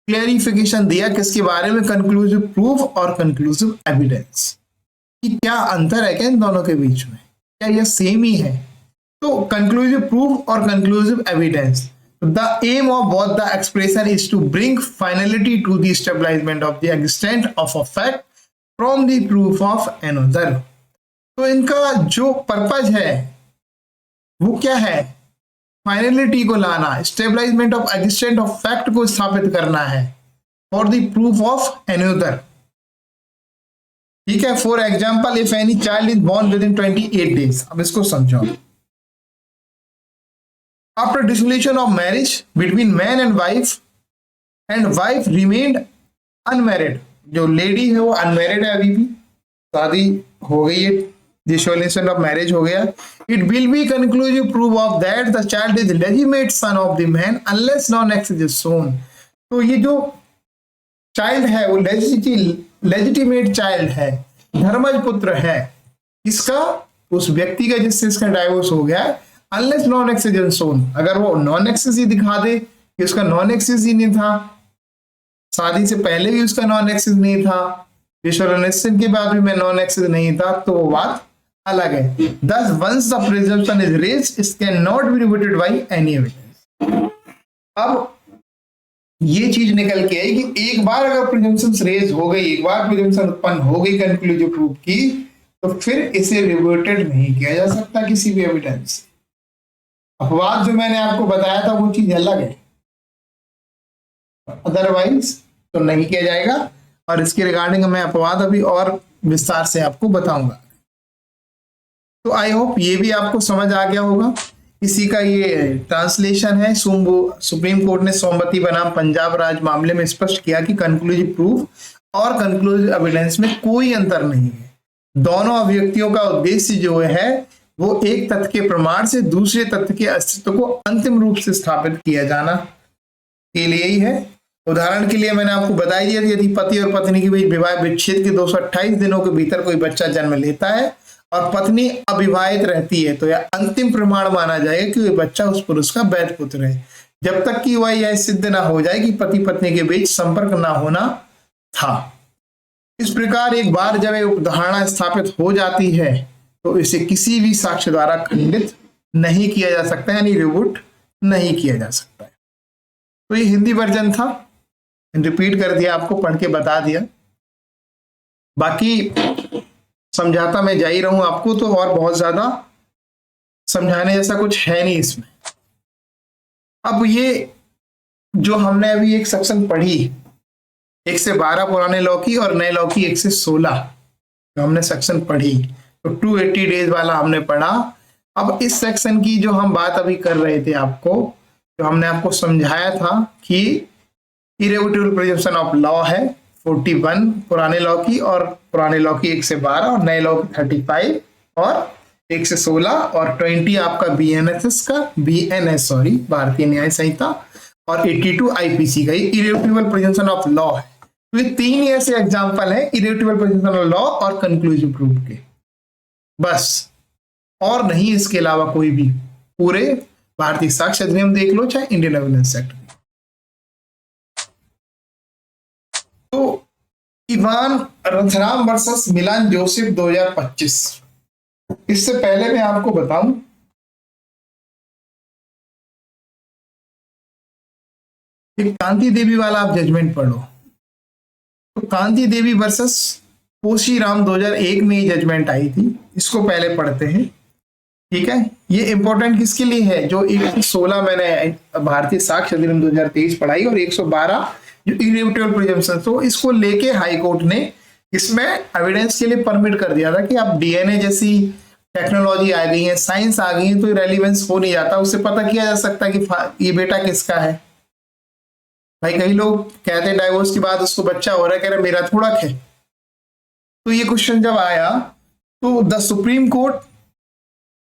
क्लैरिफिकेशन दिया किसके बारे में, कंक्लूसिव प्रूफ और कंक्लूसिव एविडेंस, कि क्या अंतर है क्या इन दोनों के बीच में, क्या यह सेम ही है। तो कंक्लूसिव प्रूफ और conclusive evidence, the aim of both the expression is to bring finality to the establishment of the existence of a fact from the proof of another। तो इनका जो पर्पज है वो क्या है, फाइनलिटी को लाना, stabilisation of existence of fact को स्थापित करना है, for the proof of another. ठीक है, for example if any child is born within 28 days. अब इसको समझो, after dissolution of marriage between man and wife remained unmarried, जो लेडी है वो अनमैरिड है, अभी भी शादी हो गई है, dissolution of marriage हो गया, it will be conclusive proof of that the child is legitimate son of the man unless non-access is shown। तो ये जो चाइल्ड है वो लेजिटिमेट चाइल्ड है, धर्मज पुत्र है इसका, उस व्यक्ति का जिससे इसका डाइवोर्स हो गया, अनलेस नॉन एक्सेस शोन, अगर वो नॉन एक्सेस ही दिखा दे कि उसका नॉन एक्सेस ही नहीं था, शादी से पहले भी उसका नॉन एक्सेस नहीं था, विजुअलाइजेशन के बाद भी मैं नॉन एक्सेस नहीं था, तो वो बात अलग है। Thus, once the presumption is raised, it cannot be refuted by any evidence। अब ये चीज निकल के आई कि एक बार अगर प्रिजम्पशन रेज हो गई, एक बार प्रिजम्पशन उत्पन्न हो गई कंक्लूसिव प्रूफ की, तो फिर इसे रिवर्टेड नहीं किया जा सकता किसी भी एविडेंस से। अपवाद जो मैंने आपको बताया था वो चीज अलग है, अदरवाइज तो नहीं किया जाएगा। और इसके रिगार्डिंग मैं अपवाद अभी और विस्तार से आपको बताऊंगा। तो आई होप ये भी आपको समझ आ गया होगा। इसी का ये ट्रांसलेशन है। सुप्रीम कोर्ट ने सोमवती बनाम पंजाब राज्य मामले में स्पष्ट किया कि कंक्लूसिव प्रूफ और कंक्लूसिव एविडेंस में कोई अंतर नहीं है। दोनों अभिव्यक्तियों का उद्देश्य जो है वो एक तथ्य के प्रमाण से दूसरे तथ्य के अस्तित्व को अंतिम रूप से स्थापित किया जाना के लिए ही है। उदाहरण के लिए मैंने आपको बता दिया कि यदि पति और पत्नी के बीच विवाह विच्छेद के 228 दिनों के भीतर कोई बच्चा जन्म लेता है और पत्नी अविवाहित रहती है, तो यह अंतिम प्रमाण माना जाएगा कि वह बच्चा उस पुरुष का वैध पुत्र है, जब तक कि वह यह सिद्ध ना हो जाए कि पति पत्नी के बीच संपर्क ना होना था। इस प्रकार एक बार जब एक धारणा स्थापित हो जाती है तो इसे किसी भी साक्ष्य द्वारा खंडित नहीं किया जा सकता, यानी रिबूट नहीं किया जा सकता है। तो ये हिंदी वर्जन था, रिपीट कर दिया, आपको पढ़ के बता दिया। बाकी समझाता मैं जा ही रहूं आपको, तो और बहुत ज्यादा समझाने जैसा कुछ है नहीं इसमें। अब ये जो हमने अभी एक सेक्शन पढ़ी 1 से 12 पुराने लॉ की और नए लॉ की 1 से 16 जो हमने सेक्शन पढ़ी, तो 280 डेज वाला हमने पढ़ा। अब इस सेक्शन की जो हम बात अभी कर रहे थे आपको, जो हमने आपको समझाया था कि इरेवोटेबल प्रिजम्पशन ऑफ लॉ है 41 पुराने लॉ की, और पुराने लॉ की 1 से 12 और नए लॉ की 35 और 1 से 16 और 20 आपका BNS भारतीय न्याय संहिता और 82 IPC का इरेवोटेबल प्रिजम्पशन ऑफ लॉ है। तो ये 3 ऐसे एग्जांपल है इरेवोटेबल प्रिजम्पशन ऑफ लॉ और कंक्लूसिव प्रूफ के, बस और नहीं इसके अलावा कोई भी। पूरे भारतीय साक्ष्य अधिनियम देख लो चाहे इंडियन एविडेंस एक्ट। तो इवान रथराम वर्सेस मिलान जोसेफ 2025, इससे पहले मैं आपको बताऊं कि कांति देवी वाला आप जजमेंट पढ़ो। तो कांति देवी वर्सेस पोशी राम 2001 में ये जजमेंट आई थी, इसको पहले पढ़ते हैं, ठीक है। ये इंपॉर्टेंट किसके लिए है? जो 116 मैंने भारतीय साक्ष्य अधिनियम 2023 पढ़ाई और 112 जो इरेवोटेबल प्रिजम्पशन, तो इसको लेके हाई कोर्ट ने इसमें एविडेंस के लिए परमिट कर दिया था कि आप डीएनए जैसी टेक्नोलॉजी आ गई है, साइंस आ गई है, तो रेलिवेंस हो नहीं जाता, उससे पता किया जा सकता है कि ये बेटा किसका है। भाई कई लोग कहते हैं डाइवोर्स के बाद उसको बच्चा हो रहा है, कह रहे मेरा थोड़ा है। तो ये क्वेश्चन जब आया तो the supreme court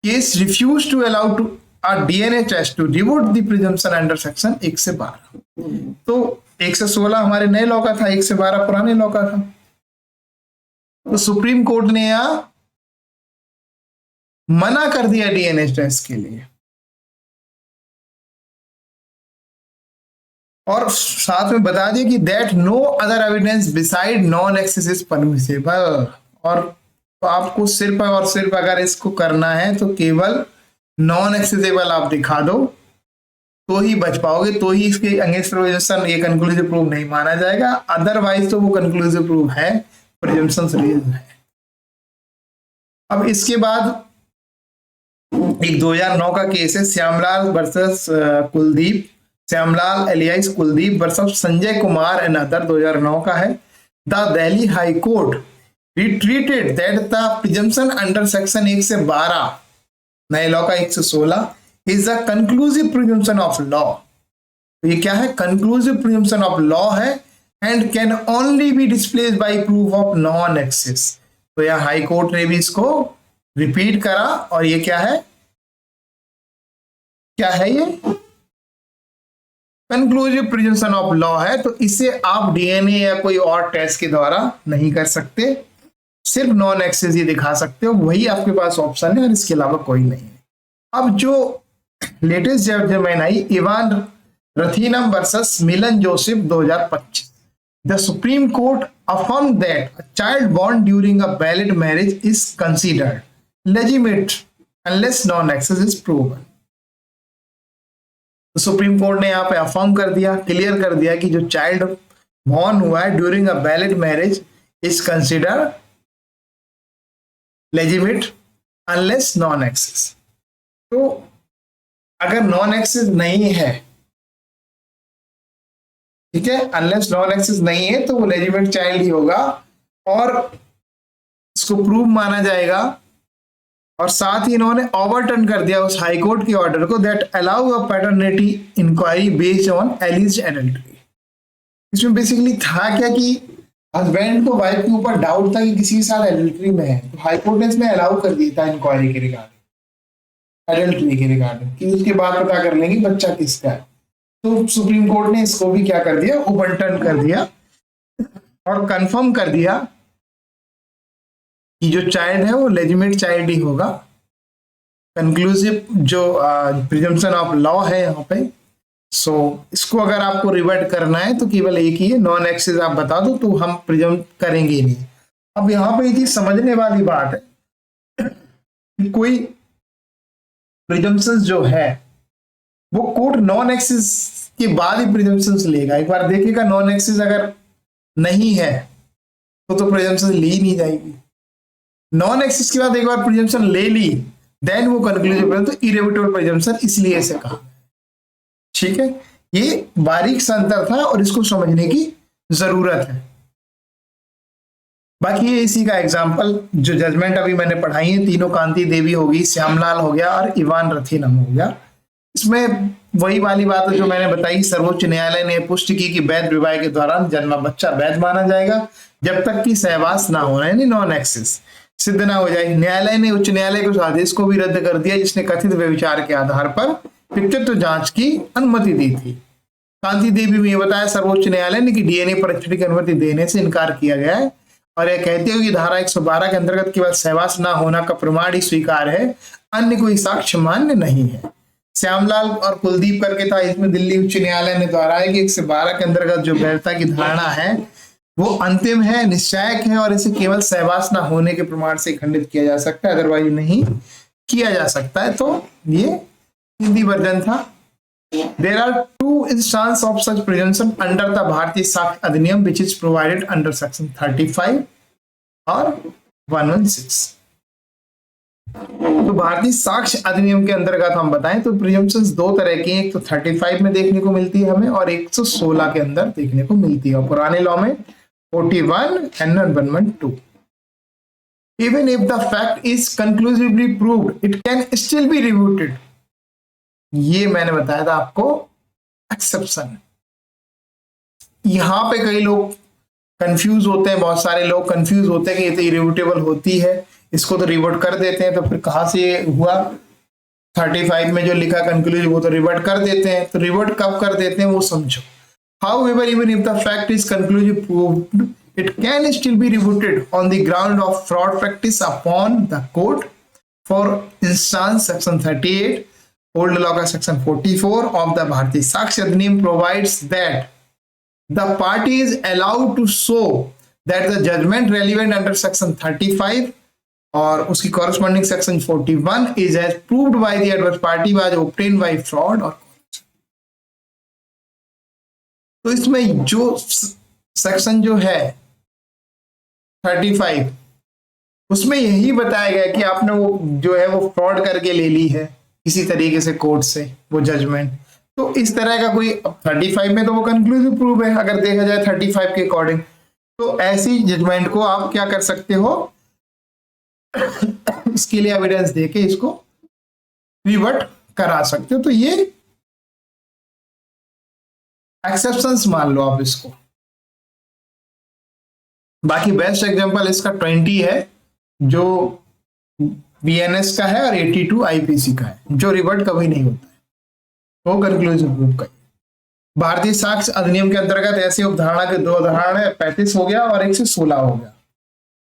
case refuse to allow to a DNA test to rebut the presumption under section 1 से 12। तो 1 से 16 हमारे नए लॉ का था, 1 से 12 पुराने लॉ का था। तो सुप्रीम कोर्ट ने यहां मना कर दिया डीएनए टेस्ट के लिए, और साथ में बता दिया कि that no other evidence beside non access is permissible. और तो आपको सिर्फ और सिर्फ अगर इसको करना है तो केवल नॉन एक्सेसेबल आप दिखा दो तो ही बच पाओगे, तो ही इसके अगेंस्ट प्रिजम्पशन ये कंक्लूसिव प्रूफ नहीं माना जाएगा, अदरवाइज तो वो कंक्लूसिव प्रूफ है, प्रिजम्पशन रेज है। अब इसके बाद एक 2009 का केस है Shyamlal versus Kuldeep, Shyamlal alias Kuldeep versus Sanjay Kumar and other 2009 का है। The Delhi high court retreated that the presumption under section 1 से 12 नए लॉ का 1 से 16 is a conclusive presumption of law। ये क्या है? conclusive presumption of law है and can only be displaced by proof of non access। तो यह हाई कोर्ट ने भी इसको रिपीट करा, और ये क्या है? क्या है ये? कंक्लूसिव प्रिजम्पशन ऑफ लॉ है, तो इसे आप डीएनए या कोई और टेस्ट के द्वारा नहीं कर सकते, सिर्फ नॉन एक्सेस ही दिखा सकते हो, वही आपके पास ऑप्शन है और इसके अलावा कोई नहीं है। अब जो latest judgement Ivan Rathinam versus Milan Joseph 2025, the supreme Court affirm that a child born during a valid marriage is considered legitimate unless non-access is proven. तो सुप्रीम कोर्ट ने यहाँ पे अफर्म कर दिया, क्लियर कर दिया कि जो चाइल्ड बॉर्न हुआ है during a valid marriage is consider legitimate unless non access. तो अगर नॉन एक्सेस नहीं है, ठीक है, अनलेस नॉन एक्सेस नहीं है तो वो लेजिटिमेट चाइल्ड ही होगा और इसको प्रूव माना जाएगा। और साथ ही इन्होंने ओवरटर्न कर दिया उस हाई कोर्ट के ऑर्डर को that allow a paternity inquiry based on alleged adultery. इसमें बेसिकली था क्या कि हस्बैंड को वाइफ के ऊपर डाउट था कि किसी के साथ एडल्ट्री में है, तो हाई कोर्ट ने इसमें अलाउ कर दिया था इंक्वायरी के रिगार्डिंग, एडल्ट्री के रिगार्डिंग, कि उसके बाद पता कर लेंगे बच्चा किसका है। तो सुप्रीम कोर्ट ने इसको भी क्या कर दिया, ओवरटर्न कर दिया और कंफर्म कर दिया कि जो चाइल्ड है वो लेजिटिमेट चाइल्ड ही होगा। कंक्लूसिव जो प्रिजम्पशन ऑफ लॉ है यहाँ पे। सो इसको अगर आपको रिवर्ट करना है तो केवल एक ही है, नॉन एक्सेस आप बता दो तो हम प्रिजम करेंगे ही नहीं। अब यहाँ पे ये समझने वाली बात है कि कोई प्रिजम्पशन जो है वो कोर्ट नॉन एक्सेस के बाद ही प्रिजम्पशन लेगा। एक बार देखेगा नॉन एक्सेस अगर नहीं है तो प्रिजम्पशन ली ही नहीं जाएगी। नॉन एक्सेस के बाद एक बार प्रिजम्पशन ले ली देन वो कंक्लूसिव, तो इरेविटेबल प्रिजम्पशन इसलिए से कहा। ठीक है, ये बारीक सा अंतर था और इसको समझने की जरूरत है। बाकी ये इसी का एग्जांपल जो जजमेंट अभी मैंने पढ़ाई है, तीनों कांति देवी होगी, श्यामलाल हो गया और इवान रथीनम हो गया। इसमें वही वाली बात है जो मैंने बताई, सर्वोच्च न्यायालय ने पुष्टि की कि वैध विवाह के दौरान जन्मा बच्चा वैध माना जाएगा जब तक कि सहवास ना होना यानी नॉन एक्सेस सिद्ध ना हो जाए। न्यायालय ने उच्च न्यायालय के उस आदेश को भी रद्द कर दिया जिसने कथित व्यभिचार के आधार पर पितृत्व जांच की अनुमति दी थी। कांति देवी में यह बताया सर्वोच्च न्यायालय ने कि डीएनए परीक्षण की अनुमति देने से इनकार किया गया है और यह कहते हुए कि धारा 112 के अंतर्गत केवल सहवास ना होना का प्रमाण ही स्वीकार है, अन्य कोई साक्ष्य मान्य नहीं है। श्यामलाल और कुलदीप करके था, इसमें दिल्ली उच्च न्यायालय ने दोहराया कि 112 के अंतर्गत जो वैधता की धारणा है वो अंतिम है, निश्चायक है और इसे केवल सहवास ना होने के प्रमाण से खंडित किया जा सकता है, अदरवाइज नहीं किया जा सकता है। तो ये हिंदी वर्जन था। There are two instance of such presumption under the Bharatiya साक्ष्य Adhiniyam which is provided under section 35 और 116। तो भारतीय साक्ष्य अधिनियम के अंतर्गत हम बताएं तो प्रिजम्पशंस दो तरह की हैं, एक तो 35 में देखने को मिलती है हमें और 116 के अंदर देखने को मिलती है। और पुराने लॉ में 41 and 112. Even if the fact is conclusively proved, it can still be refuted. ये मैंने बताया था आपको एक्सेप्शन। यहां पे कई लोग कंफ्यूज होते हैं, बहुत सारे लोग कंफ्यूज होते हैं कि ये तो इरिव्यूटेबल होती है, इसको तो रिवर्ट कर देते हैं, तो फिर कहां से हुआ? 35 में जो लिखा कंक्लूसिव वो तो रिवर्ट कर देते हैं, तो रिवर्ट कब कर देते हैं वो समझो। However, even if the fact is conclusively proved, it can still be refuted on the ground of fraud practice upon the court. For instance, Section 38, Old Law का Section 44 of the Bharatiya Sakshya Adhiniyam provides that the party is allowed to show that the judgment relevant under Section 35 और उसकी corresponding Section 41 is as proved by the adverse party was obtained by fraud or तो इसमें जो section जो है 35 उसमें यही बताया गया कि आपने वो जो है वो फ्रॉड करके ले ली है किसी तरीके से कोर्ट से वो जजमेंट। तो इस तरह का कोई 35 में तो वो कंक्लूसिव प्रूफ है अगर देखा जाए 35 के अकॉर्डिंग, तो ऐसी जजमेंट को आप क्या कर सकते हो इसके लिए एविडेंस देके इसको रिवर्ट करा सकते हो। तो ये एक्सेप्शंस मान लो आप इसको। बाकी बेस्ट एग्जांपल इसका 20 है जो बीएनएस का है और 82 आईपीसी का है जो रिवर्ट कभी नहीं होता है, वो कंक्लूसिव प्रूफ का है। भारतीय साक्ष्य अधिनियम के अंतर्गत ऐसी उपधारणा के दो उदाहरण है, 35 हो गया और 116 हो गया।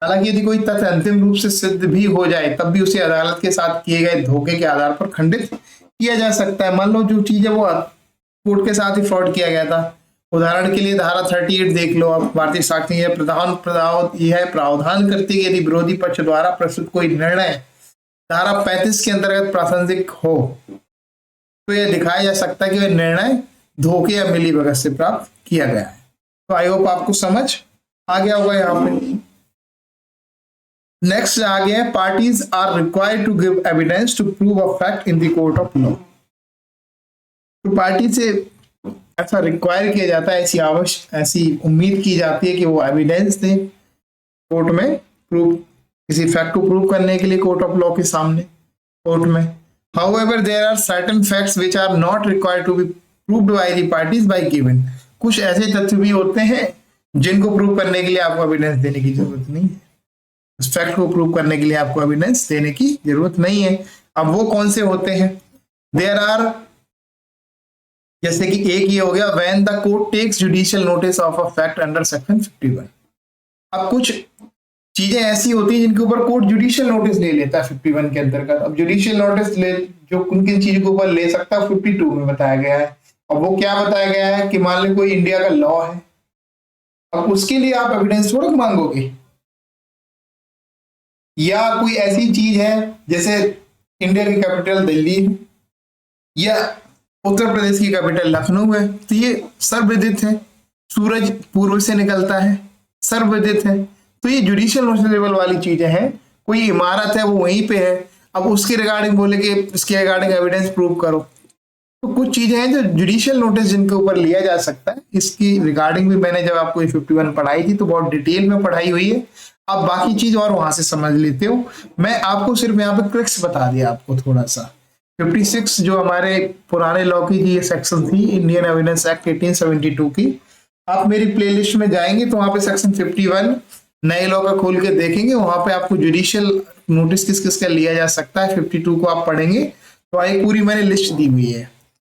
हालांकि यदि कोई तथ्य अंतिम रूप से सिद्ध भी हो जाए तब भी उसे अदालत के साथ किए गए धोखे के आधार पर खंडित किया जा सकता है। मान लो जो चीज है वो कोर्ट के साथ ही फ्रॉड किया गया था, उदाहरण के लिए धारा 38 देख लो आप, भारतीय साक्ष्य यह प्रावधान करती है यदि विरोधी पक्ष द्वारा प्रस्तुत कोई निर्णय धारा 35 के अंतर्गत प्रासंगिक हो तो यह दिखाया जा सकता है कि वह निर्णय धोखे या मिलीभगत से प्राप्त किया गया है। तो आई होप आपको समझ आ गया होगा यहाँ पे। नेक्स्ट आ गया है, parties are required to give evidence to prove a fact in the court of law. तो पार्टी से ऐसा रिक्वायर किया जाता है, ऐसी उम्मीद की जाती है कि वो एविडेंस दे कोर्ट में, प्रूव किसी फैक्ट को प्रूव करने के लिए कोर्ट ऑफ लॉ के सामने, कोर्ट में। However there are certain facts which are not required to be proved by the parties by given. कुछ ऐसे तथ्य भी होते हैं जिनको प्रूव करने के लिए आपको एविडेंस देने की जरूरत नहीं है, उस फैक्ट को प्रूव करने के लिए आपको एविडेंस देने की जरूरत नहीं है। अब वो कौन से होते हैं? देयर आर, जैसे कि एक ये हो गया, when the court takes judicial notice of a fact under section 51। अब कुछ चीजें ऐसी होती हैं जिनके ऊपर कोर्ट जुडिशियल नोटिस ले लेता है 51 के अंतर्गत। अब जुडिशियल नोटिस ले जो किन किन चीजों के ऊपर ले सकता है 52 में बताया गया है। अब वो क्या बताया गया है कि मान लो कोई इंडिया का लॉ है, अब उसके लिए आप एविडेंस थोड़ा मांगोगे, या कोई ऐसी चीज है जैसे इंडिया की कैपिटल दिल्ली है या उत्तर प्रदेश की कैपिटल लखनऊ है, तो ये सर्वविदित है, सूरज पूर्व से निकलता है, सर्वविदित है। तो ये जुडिशियल नोटिस लेवल वाली चीजें हैं। कोई इमारत है वो वहीं पे है, अब उसके रिगार्डिंग बोले कि इसके रिगार्डिंग एविडेंस प्रूव करो। तो कुछ चीजें हैं जो जुडिशियल नोटिस जिनके ऊपर लिया जा सकता है। इसकी रिगार्डिंग भी मैंने जब आपको 51 पढ़ाई थी तो बहुत डिटेल में पढ़ाई हुई है। आप बाकी चीज और वहां से समझ लेते हो, मैं आपको सिर्फ यहाँ पे ट्रिक्स बता दिया आपको थोड़ा सा। 56 जो हमारे पुराने लॉ की ये सेक्शन थी, इंडियन एविडेंस एक्ट 1872 की, आप मेरी प्लेलिस्ट में जाएंगे तो वहां पे सेक्शन 51 नए लॉ का खोल के देखेंगे, वहां पे आपको जुडिशियल नोटिस किस किस का लिया जा सकता है 52 को आप पढ़ेंगे तो एक पूरी मैंने लिस्ट दी हुई है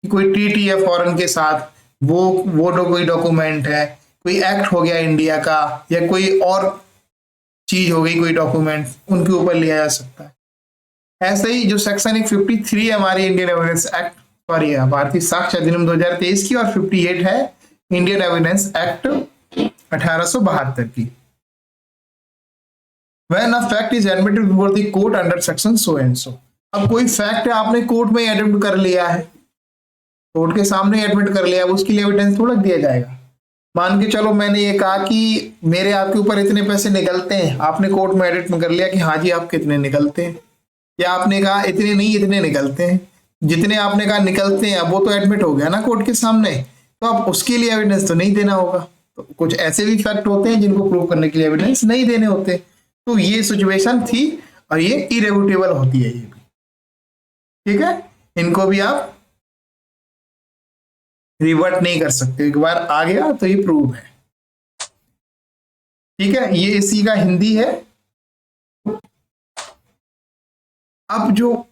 कि कोई ट्रीटी है फॉरेन के साथ, वो कोई डॉक्यूमेंट है, कोई एक्ट हो गया इंडिया का, या कोई और चीज हो गई कोई डॉक्यूमेंट, उनके ऊपर लिया जा सकता है। ऐसे ही जो सेक्शन 53 है हमारी इंडियन एविडेंस एक्ट, सॉरी भारतीय साक्ष्य अधिनियम 2023 की, और 58 है इंडियन एविडेंस एक्ट 1872 की। When a fact is admitted before the court under section so and so। अब कोई फैक्ट है आपने कोर्ट में एडमिट कर लिया है, कोर्ट के सामने एडमिट कर लिया, उसके लिए एविडेंस थोड़ा दिया जाएगा। मान के चलो मैंने ये कहा कि मेरे आपके ऊपर इतने पैसे निकलते हैं, आपने कोर्ट में एडिट में कर लिया कि हाँ जी आप कितने निकलते हैं, या आपने कहा इतने नहीं इतने निकलते हैं, जितने आपने कहा निकलते हैं अब वो तो एडमिट हो गया ना कोर्ट के सामने, तो अब उसके लिए एविडेंस तो नहीं देना होगा। तो कुछ ऐसे भी फैक्ट होते हैं जिनको प्रूव करने के लिए एविडेंस नहीं देने होते। तो ये सिचुएशन थी और ये इरेवोटेबल होती है, ये भी ठीक है, इनको भी आप रिवर्ट नहीं कर सकते, एक बार आ गया तो ये प्रूव है। ठीक है, ये इसी का हिंदी है। अब जो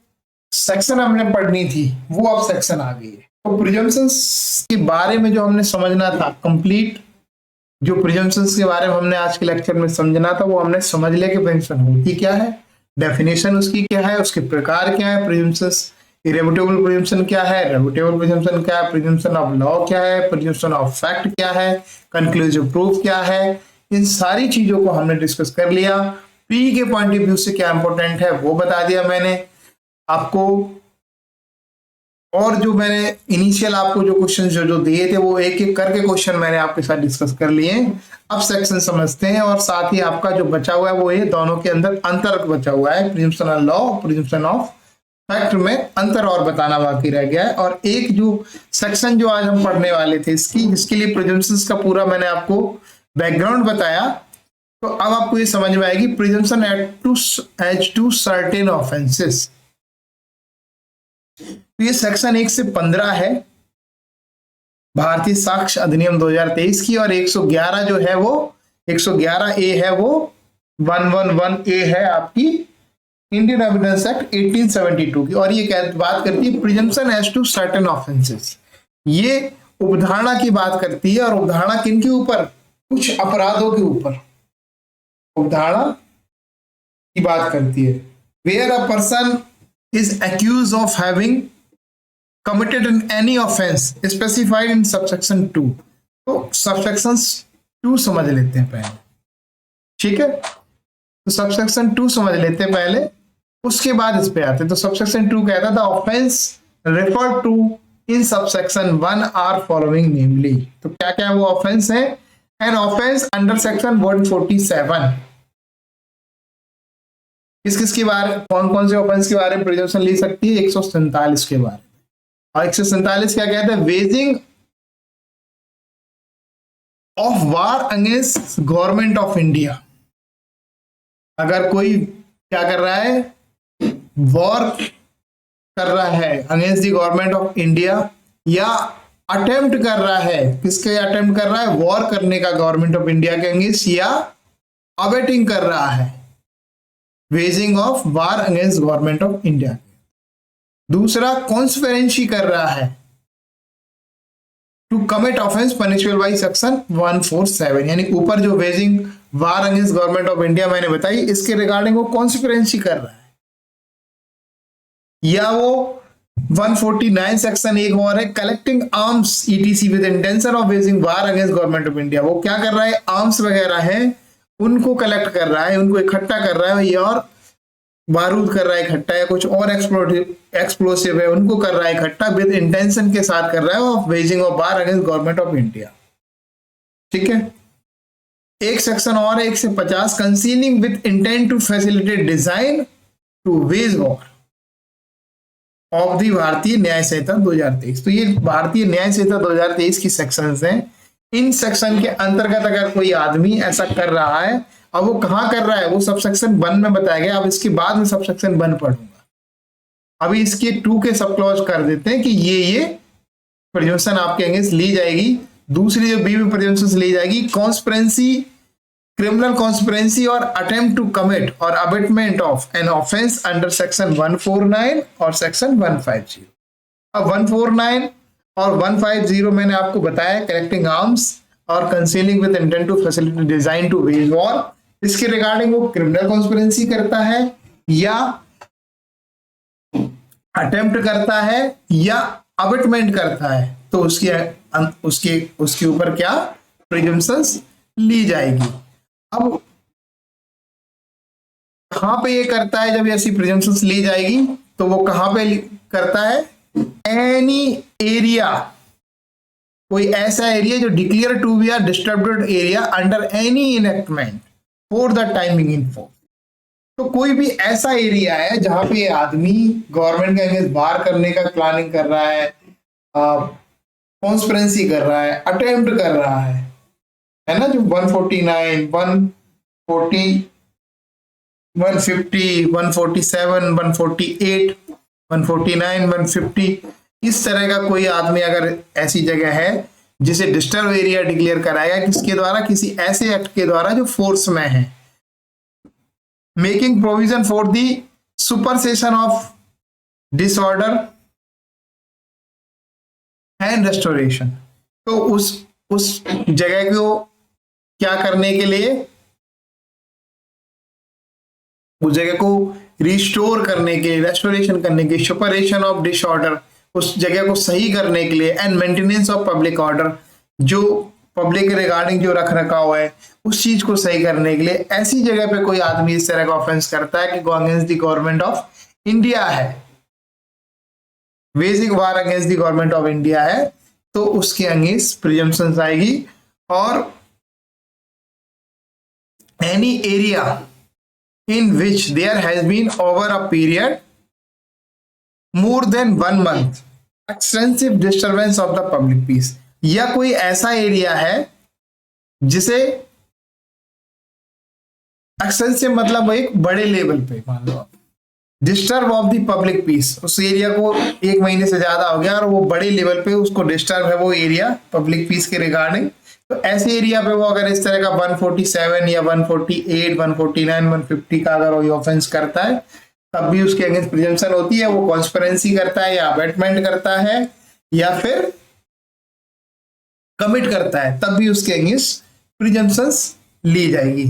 सेक्शन हमने पढ़नी थी वो अब सेक्शन आ गई है। तो प्रिजम्पशंस के बारे में जो हमने समझना था कंप्लीट, जो प्रिजम्पशंस के बारे में हमने आज के लेक्चर में समझना था वो हमने समझ लिया कि प्रिजम्पशन होती क्या है, डेफिनेशन उसकी क्या है, उसके प्रकार क्या है, प्रिजम्पशंस इरेवोटेबल प्रिजम्पशन क्या है, रेवोटेबल प्रिजम्पशन क्या है, प्रिजम्पशन ऑफ लॉ क्या है, प्रिजम्पशन ऑफ फैक्ट क्या है, कंक्लूसिव प्रूफ क्या है, इन सारी चीजों को हमने डिस्कस कर लिया। पी के पॉइंट ऑफ व्यू से क्या इंपॉर्टेंट है वो बता दिया मैंने आपको, और जो मैंने इनिशियल आपको जो क्वेश्चन जो दिए थे वो एक एक करके क्वेश्चन मैंने आपके साथ डिस्कस कर लिए। अब सेक्शन समझते हैं, और साथ ही आपका जो बचा हुआ है वो ये दोनों के अंदर अंतर बचा हुआ है, presumption of law, presumption of fact में अंतर और बताना बाकी रह गया है। और एक जो सेक्शन जो आज हम पढ़ने वाले थे इसकी, जिसके लिए प्रिजम्पशंस का पूरा मैंने आपको बैकग्राउंड बताया, तो अब आपको ये समझ में आएगी presumption as to certain offences. तो ये सेक्शन 1 से 15 है भारतीय साक्ष्य अधिनियम 2023 की, और 111 जो है वो 111 ए है, वो 111 ए है आपकी इंडियन एविडेंस एक्ट 1872 की, और ये बात करती है presumption as to certain offences. ये उपधारणा की बात करती है, और उपधारणा किन के ऊपर? कुछ अपराधों के ऊपर उपधारणा की बात करती है। Where a person is accused of having committed in any offense specified in subsection 2। तो सबसेक्शन 2 समझ लेते हैं पहले, ठीक है। तो सबसेक्शन 2 समझ लेते हैं पहले, उसके बाद इस पे आते हैं। तो सबसेक्शन 2 कहता था offence refer to in subsection 1 are following namely. तो क्या क्या वो ऑफेंस है? An offence under section 147। किस किस के बारे, कौन कौन से ऑफेंस के बारे में प्रिजम्पशन ली सकती है? 147 के बारे में। और 147 क्या कहते हैं? Waging of war against government of India. अगर कोई क्या कर रहा है, वॉर कर रहा है against the government of India, या अटेम्प्ट कर रहा है, किसके अटेम्प्ट कर रहा है? वॉर करने का गवर्नमेंट ऑफ इंडिया के अगेंस्ट, या अबेटिंग कर रहा है, waging of war against government of India. दूसरा कॉन्स्पिरेंसी कर रहा है to commit offence punishable by section 147, यानी ऊपर जो waging war against government of India मैंने बताई, इसके रिगार्डिंग वो कॉन्स्पिरेंसी कर रहा है। या वो 149 सेक्शन एक और है, collecting arms etc with intention of waging war against government of India. वो क्या कर रहा है? आर्म्स वगैरह है उनको कलेक्ट कर रहा है, उनको इकट्ठा कर रहा है, या और बारूद कर रहा है इकट्ठा, या कुछ और एक्सप्लोसिव है उनको कर रहा है इकट्ठा, विद इंटेंशन के साथ कर रहा है of waging of war against government of India, ठीक है। एक सेक्शन और है 150, concealing with intent to facilitate design to wage war of the Bharatiya Nyaya संहिता 2023। तो ये भारतीय न्याय संहिता 2023 की सेक्शंस हैं। इन सेक्शन के अंतर्गत अगर कोई आदमी ऐसा कर रहा है, अब वो कहाँ कर रहा है, वो सब सेक्शन 1 में बताया गया। अब इसके बाद में सब सेक्शन 1 पढ़ूंगा, अभी इसके 2 के सब क्लॉज कर देते हैं कि ये प्रिजम्पशन आपके अगेंस्ट ली जाएगी। दूसरी जो बी में प्रिजम्पशन ली जाएगी, कॉन्स्पिरेंसी, क्रिमिनल कॉन्स्पिरेंसी और अटेम्प्ट टू कमिट और abetment of an offence under section 149 और सेक्शन 150। अब 149 और 150 मैंने आपको बताया, कलेक्टिंग आर्म्स और concealing with intent to facilitate design to wage war. इसके रिगार्डिंग वो क्रिमिनल कॉन्स्पिरेंसी करता है, या अटेम्प्ट करता है, या अबेटमेंट करता है, तो उसके ऊपर क्या प्रिजम्पशंस ली जाएगी। अब कहां पे ये करता है? जब ऐसी प्रिजम्पशंस ली जाएगी तो वो कहां पे करता है? एनी एरिया, कोई ऐसा एरिया जो declare to be a disturbed area under any enactment for the timing in force. तो कोई भी ऐसा एरिया है जहां पे आदमी गवर्नमेंट के अगेंस्ट वार करने का प्लानिंग कर रहा है, कॉन्स्पिरेंसी कर रहा है, अटेम्प्ट कर रहा है ना, जो 149, 140, 150, 147, 148, 149, 150, इस तरह का कोई आदमी अगर ऐसी जगह है जिसे डिस्टर्ब एरिया डिक्लेयर कराएगा, किसके द्वारा? किसी ऐसे एक्ट के द्वारा जो फोर्स में है, making provision for the suppression of disorder and restoration. तो उस जगह को क्या करने के लिए, उस जगह को रिस्टोर करने के, रेस्टोरेशन करने के, सुपरेशन ऑफ डिसऑर्डर, उस जगह को सही करने के लिए, and maintenance of public order, जो पब्लिक के रिगार्डिंग जो रख रखा हुआ है उस चीज को सही करने के लिए ऐसी जगह पे कोई आदमी इस तरह का ऑफेंस करता है कि against the government of India है, waging war against the government of India है, तो उसके अगेंस्ट प्रिजम्पशंस आएगी। और any area in which there has been over a period more than 1 month extensive disturbance of the public peace, या कोई ऐसा area है जिसे एक्सटेंसिव मतलब एक बड़े लेवल पे, मान लो disturb of the public peace, उस एरिया को 1 महीने से ज्यादा हो गया और वो बड़े लेवल पे उसको डिस्टर्ब है वो एरिया पब्लिक पीस के रिगार्डिंग, तो ऐसे एरिया पे वो अगर इस तरह का 147 या 148, 149, 150 का अगर वो ऑफेंस करता है, तब भी उसके अगेंस्ट प्रिजम्पशन होती है। वो कॉन्स्पिरेंसी करता है, या अबेटमेंट करता है, या फिर कमिट करता है, तब भी उसके अगेंस्ट प्रिजम्पशंस ली जाएगी।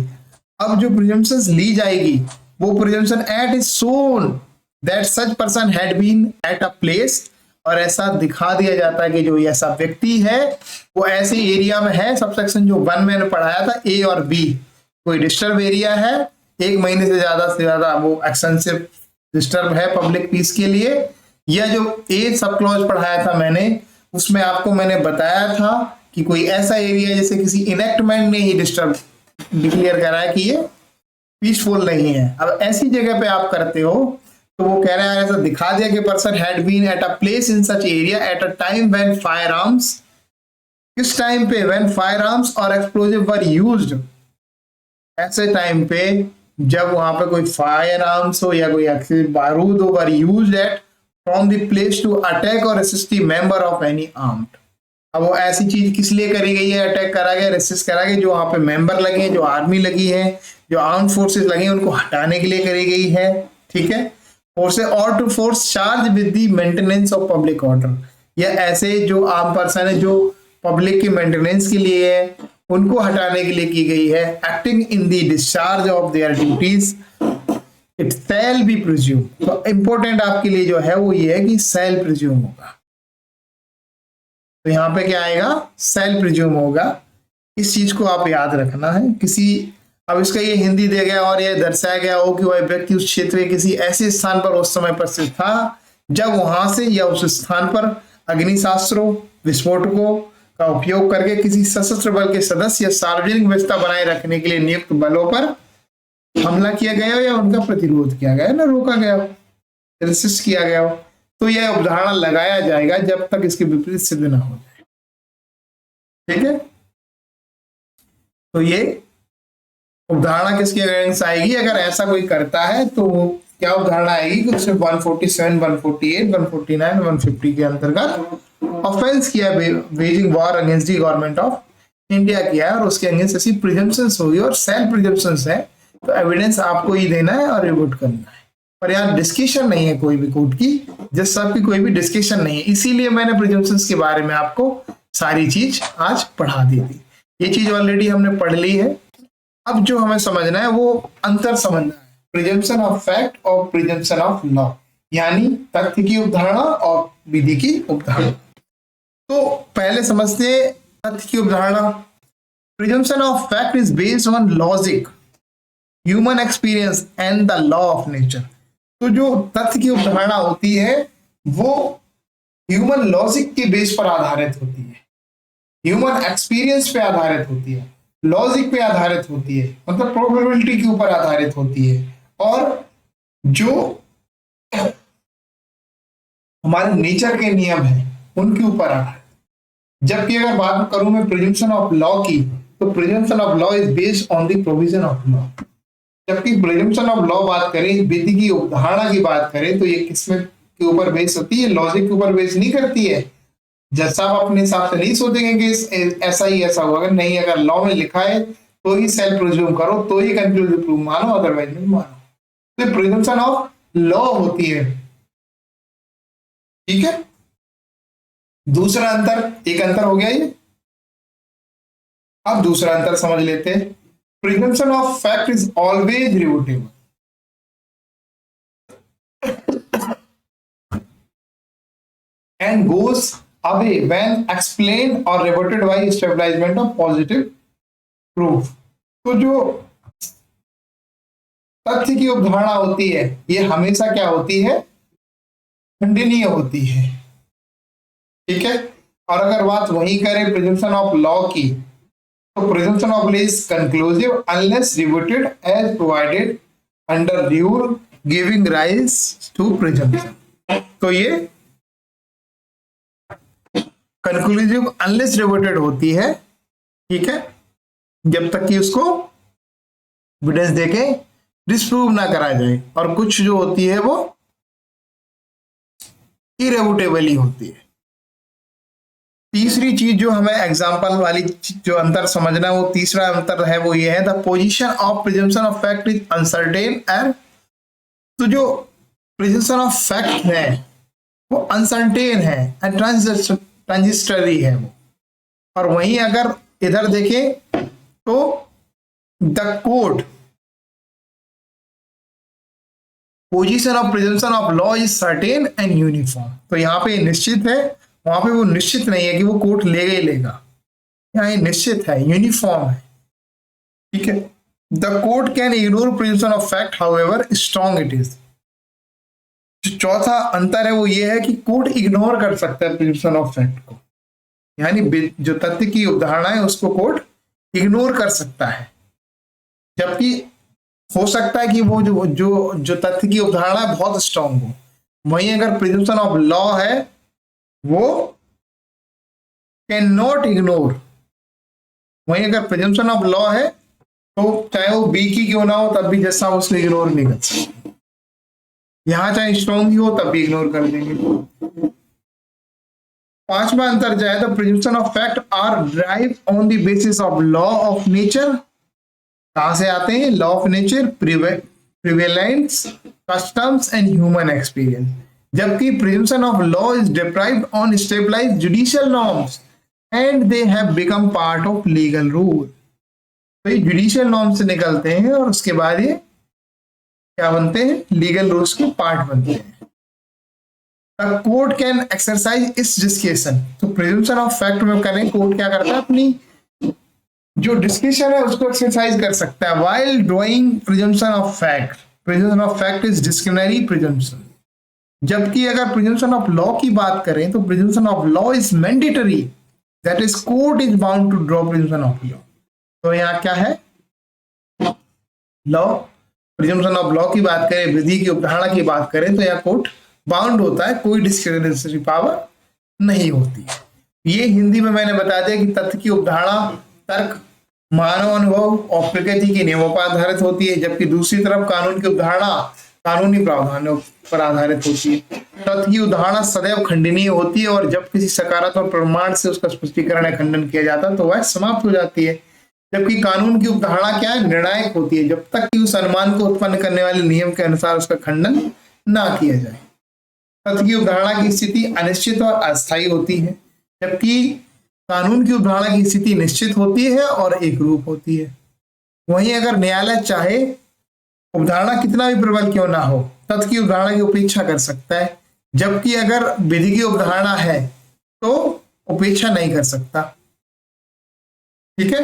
अब जो प्रिजम्पशंस ली जाएगी वो presumption at is shown that such person had been at a place और ऐसा दिखा दिया जाता है कि जो ऐसा व्यक्ति है वो ऐसे एरिया में है, सबसेक्शन जो 1 मैंने पढ़ाया था ए और बी, कोई डिस्टर्ब एरिया है, 1 महीने से ज्यादा वो एक्सटेंसिव डिस्टर्ब है पब्लिक पीस के लिए, या जो ए सब क्लॉज पढ़ाया था मैंने, उसमें आपको मैंने बताया था कि कोई ऐसा एरिया जैसे किसी इनेक्टमेंट ने ही डिस्टर्ब डिक्लेयर करा है कि ये पीसफुल नहीं है। अब ऐसी जगह पे आप करते हो तो वो कह रहा है ऐसा दिखा दिया कि person had been at a place in such area at a time when firearms, किस टाइम पे, व्हेन फायर आर्म्स और एक्सप्लोजिव वर यूज्ड, ऐसे टाइम पे जब वहां पे कोई फायर आर्म्स हो या कोई बारूद हो, were used at from the place to attack और assist the member of any armed. अब वो ऐसी चीज किस लिए करी गई है, अटैक करा गया, रेसिस्ट करा गया, जो वहां पे मेंबर लगे हैं, जो आर्मी लगी है, जो आर्म फोर्सेस लगे हैं, उनको हटाने के लिए करी गई है। ठीक है, फोर्सेस और to force charge with the maintenance of public order, या ऐसे जो आर्म पर्सन है जो पब्लिक की मेंटेनेंस के लिए है, उनको हटाने के लिए की गई है। Acting in the discharge of their duties it shall be presume. तो इंपॉर्टेंट आपके लिए जो है वो ये है कि शैल प्रिज्यूम होगा, तो यहाँ पे क्या आएगा, सेल प्रिज्यूम होगा। इस चीज को आप याद रखना है। किसी, अब इसका ये हिंदी दे गया और ये दर्शाया गया हो कि वह व्यक्ति उस क्षेत्र के किसी ऐसे स्थान पर उस समय पर स्थित था जब वहां से या उस स्थान पर अग्निशास्त्रों, विस्फोटकों का उपयोग करके किसी सशस्त्र बल के सदस्य या सार्वजनिक व्यवस्था बनाए रखने के लिए नियुक्त बलों पर हमला किया गया हो या उनका प्रतिरोध किया गया ना, रोका गया हो, रेसिस्ट किया गया हो, तो यह उदाहरण लगाया जाएगा जब तक इसके विपरीत सिद्ध ना हो जाए। ठीक है, तो ये उदाहरण किसके अगेंस्ट आएगी, अगर ऐसा कोई करता है तो क्या उदाहरण आएगी कि उसने 147, 148, 149, 150 के अंतर्गत ऑफेंस किया, waging war against the government of India किया है और उसके अगेंस्ट ऐसी प्रिजम्पशंस होगी और सेल्फ प्रिजम्पशंस है, तो एविडेंस आपको ही देना है और रिपोर्ट करना है। पर यहाँ डिस्कशन नहीं है कोई भी कोर्ट की, जज साहब की कोई भी डिस्कशन नहीं है, इसीलिए मैंने प्रिजम्पशंस के बारे में आपको सारी चीज आज पढ़ा दी थी। ये चीज ऑलरेडी हमने पढ़ ली है। अब जो हमें समझना है वो अंतर समझना है, प्रिजम्पशन ऑफ फैक्ट और प्रिजम्पशन ऑफ लॉ, यानी तथ्य की अवधारणा और विधि की अवधारणा। तो पहले समझते हैं तथ्य की अवधारणा। Presumption of fact is based on logic, human experience and the law of nature. तो जो तथ्य की अवधारणा होती है वो ह्यूमन लॉजिक के बेस पर आधारित होती है, ह्यूमन एक्सपीरियंस पे आधारित होती है, लॉजिक पे आधारित होती है, मतलब प्रोबेबिलिटी के ऊपर आधारित होती है, और जो हमारे नेचर के नियम हैं उनके ऊपर आधारित। जबकि अगर बात करूं मैं प्रिजम्पशन ऑफ लॉ की, तो presumption of law is based on the provision of law. जबकि प्रिजम्पशन ऑफ लॉ बात करें, विधि की अवधारणा की बात करें, तो ये किसमें के ऊपर बेस होती है, लॉजिक के ऊपर बेस नहीं करती है। जज साहब अपने हिसाब से नहीं सोचेंगे कि ऐसा ही ऐसा होगा, नहीं, अगर लॉ में लिखा है तो ही सेल्फ प्रिज्यूम करो, तो ही कंक्लूसिव प्रूफ मानो, अदरवाइज नहीं मानो। तो प्रिजम्पशन ऑफ लॉ होती है। ठीक है, दूसरा अंतर, एक अंतर हो गया ये। अब दूसरा अंतर समझ लेते हैं। Presumption of fact is always rebuttable and goes away when explained or rebutted by establishment of positive proof। तो जो तथ्य की अवधारणा होती है ये हमेशा क्या होती है, खंडनीय होती है। ठीक है, और अगर बात वही करें प्रिजम्पशन ऑफ लॉ की, तो presumption of law is conclusive unless rebutted as provided under rule giving rise to presumption. तो ये कंक्लूसिव अनलेस रिबुटेड होती है, ठीक है, जब तक कि उसको एविडेंस देके डिस्प्रूव ना करा जाए, और कुछ जो होती है वो इरेबुटेबल ही होती है। तीसरी चीज जो हमें एग्जांपल वाली जो अंतर समझना है, वो तीसरा अंतर है वो ये है, the position of presumption of fact is uncertain and. तो जो प्रिजम्पशन ऑफ फैक्ट है वो अनसर्टेन है एंड ट्रांजिस्टरी है वो। और वहीं अगर इधर देखें तो the court position of presumption of law is certain and uniform. तो यहाँ पे निश्चित है, वहां पे वो निश्चित नहीं है कि वो कोर्ट लेगा ही लेगा, यहाँ ये निश्चित है, यूनिफॉर्म है। ठीक है, the court can ignore presumption of fact however strong it is. जो चौथा अंतर है वो ये है कि कोर्ट इग्नोर कर सकता है प्रिजम्पशन ऑफ फैक्ट को, यानी जो तथ्य की अवधारणा है उसको कोर्ट इग्नोर कर सकता है, जबकि हो सकता है कि वो जो जो जो तथ्य की अवधारणा बहुत स्ट्रांग हो। वहीं अगर प्रिजम्पशन ऑफ लॉ है वो कैन नॉट इग्नोर, वहीं अगर प्रिजम्पशन ऑफ लॉ है तो चाहे वो बी की क्यों ना हो तब भी जैसा उसको इग्नोर नहीं कर सकते। यहां चाहे स्ट्रॉन्ग ही हो तब भी इग्नोर कर देंगे। पांचवा अंतर जो है, the presumption of fact are derived on the basis of law of nature. कहां से आते हैं? Law of nature, prevalence, customs and human experience. जबकि presumption of law is deprived on stabilised judicial norms and they have become part of legal rule. तो ये judicial norm से निकलते हैं और उसके बाद ये क्या बनते हैं? लीगल रूल्स के पार्ट बनते हैं। कोर्ट कैन एक्सरसाइज इस डिस्क्रिशन। तो प्रिजम्पशन ऑफ फैक्ट में करें, कोर्ट क्या करता है? अपनी जो डिस्क्रिशन है उसको एक्सरसाइज कर सकता है while drawing presumption of fact. Presumption of fact is discretionary presumption. जबकि अगर प्रिजम्पशन ऑफ लॉ की बात करें तो presumption of law is mandatory, that is court is bound to draw presumption of law. तो यहाँ क्या है? लॉ, प्रिजम्पशन ऑफ लॉ की बात करें, विधि की अवधारणा की बात करें तो यहाँ कोर्ट बाउंड होता है, कोई डिस्क्रिशनरी पावर नहीं होती। ये हिंदी में मैंने बता दिया कि तथ्य की अवधारणा तर्क, मानव अनुभव और प्रकृति के नियमों पर आधारित होती है, जबकि दूसरी तरफ कानून की अवधारणा कानूनी प्रावधानों पर आधारित होती है। तथ्य की अवधारणा सदैव खंडनीय होती है और जब किसी सकारात्मक प्रमाण से उसका स्पष्टीकरण या खंडन किया जाता है तो वह समाप्त हो जाती है। जबकि कानून की अवधारणा क्या है? निर्णायक होती है, जब तक कि उस अनुमान को उत्पन्न करने वाले नियम के अनुसार उसका खंडन ना किया जाए। तथ्य की अवधारणा की स्थिति अनिश्चित और अस्थायी होती है, जबकि कानून की अवधारणा की स्थिति निश्चित होती है और एक रूप होती है। वहीं अगर न्यायालय चाहे अवधारणा कितना भी प्रबल क्यों ना हो, तथ्य की अवधारणा की उपेक्षा कर सकता है, जबकि अगर विधि की अवधारणा है तो उपेक्षा नहीं कर सकता। ठीक है,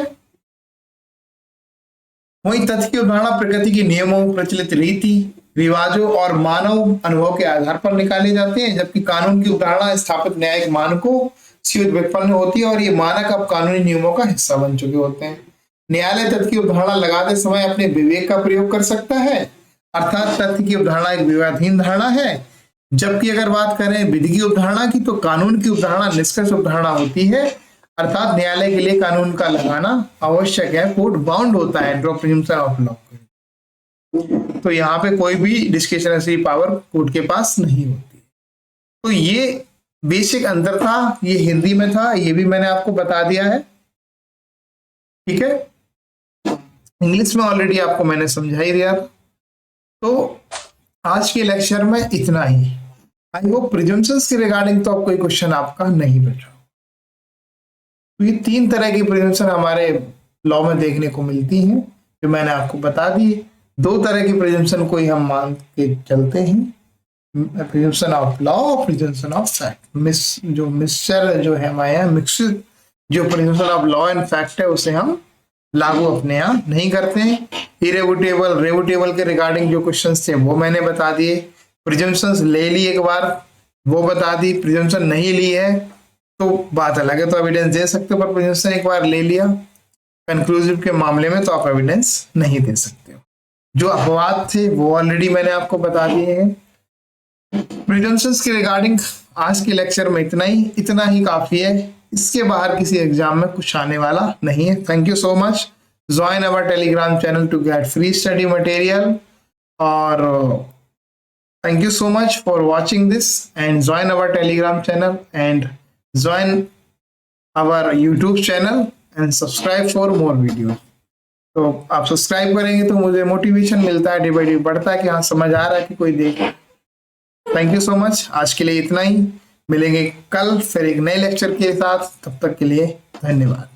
वहीं तथ्य की अवधारणा प्रकृति के नियमों, प्रचलित रीति रिवाजों और मानव अनुभव के आधार पर निकाले जाते हैं, जबकि कानून की अवधारणा स्थापित न्यायिक मानकों से व्युत्पन्न होती है और ये मानक अब कानूनी नियमों का हिस्सा बन चुके होते हैं। न्यायालय तथ्य की अवधारणा लगाते समय अपने विवेक का प्रयोग कर सकता है, अर्थात तथ्य की अवधारणा एक विवादहीन धारणा है। जबकि अगर बात करें विधि की अवधारणा की तो कानून की अवधारणा निष्कर्ष अवधारणा होती है, अर्थात न्यायालय के लिए कानून का लगाना आवश्यक है, कोर्ट बाउंड होता है ड्रॉ प्रिजम्पशन ऑफ लॉ। तो यहाँ पे कोई भी डिस्क्रिशनरी पावर कोर्ट के पास नहीं होती। तो ये बेसिक अंतर था, ये हिंदी में था, ये भी मैंने आपको बता दिया है। ठीक है, इंग्लिश में ऑलरेडी आपको मैंने समझा ही दिया। तो आज के लेक्चर में इतना ही। आई होप प्रिजम्पशंस के रिगार्डिंग तो कोई क्वेश्चन आपका नहीं बचा। तो ये 3 तरह की प्रिजम्पशन हमारे लॉ में देखने को मिलती हैं, जो मैंने आपको बता दी। 2 तरह की प्रिजम्पशन को ही हम मान के चलते हैं, प्रिजम्पशन ऑफ लॉ और प्रिजम्पशन ऑफ फैक्ट। जो मिक्सचर जो है हमारे यहाँ मिक्स जो presumption of law and fact है उसे हम लागू अपने यहाँ नहीं करते हैं। इरेवुटेबल रेवुटेबल के रिगार्डिंग जो क्वेश्चंस थे वो मैंने बता दिए। प्रिजम्पशंस ले ली एक बार, वो बता दी। प्रिजम्पशन नहीं ली है तो बात अलग है, तो एविडेंस दे सकते हो, पर प्रिजम्पशन एक बार ले लिया कंक्लूसिव के मामले में तो आप एविडेंस नहीं दे सकते हो। जो अपवाद थे वो ऑलरेडी मैंने आपको बता दिए हैं। प्रिजम्पशंस के रिगार्डिंग आज के लेक्चर में इतना ही काफी है। इसके बाहर किसी एग्जाम में कुछ आने वाला नहीं है। Thank you so much. Join our Telegram channel to get free study material, और thank you so much for watching this, and join our telegram channel and join our YouTube channel and subscribe for more videos। तो आप subscribe करेंगे तो मुझे motivation मिलता है, day by day बढ़ता है कि हाँ समझ आ रहा है कि कोई देख। Thank you so much. आज के लिए इतना ही, मिलेंगे कल फिर एक नए लेक्चर के साथ। तब तक के लिए धन्यवाद।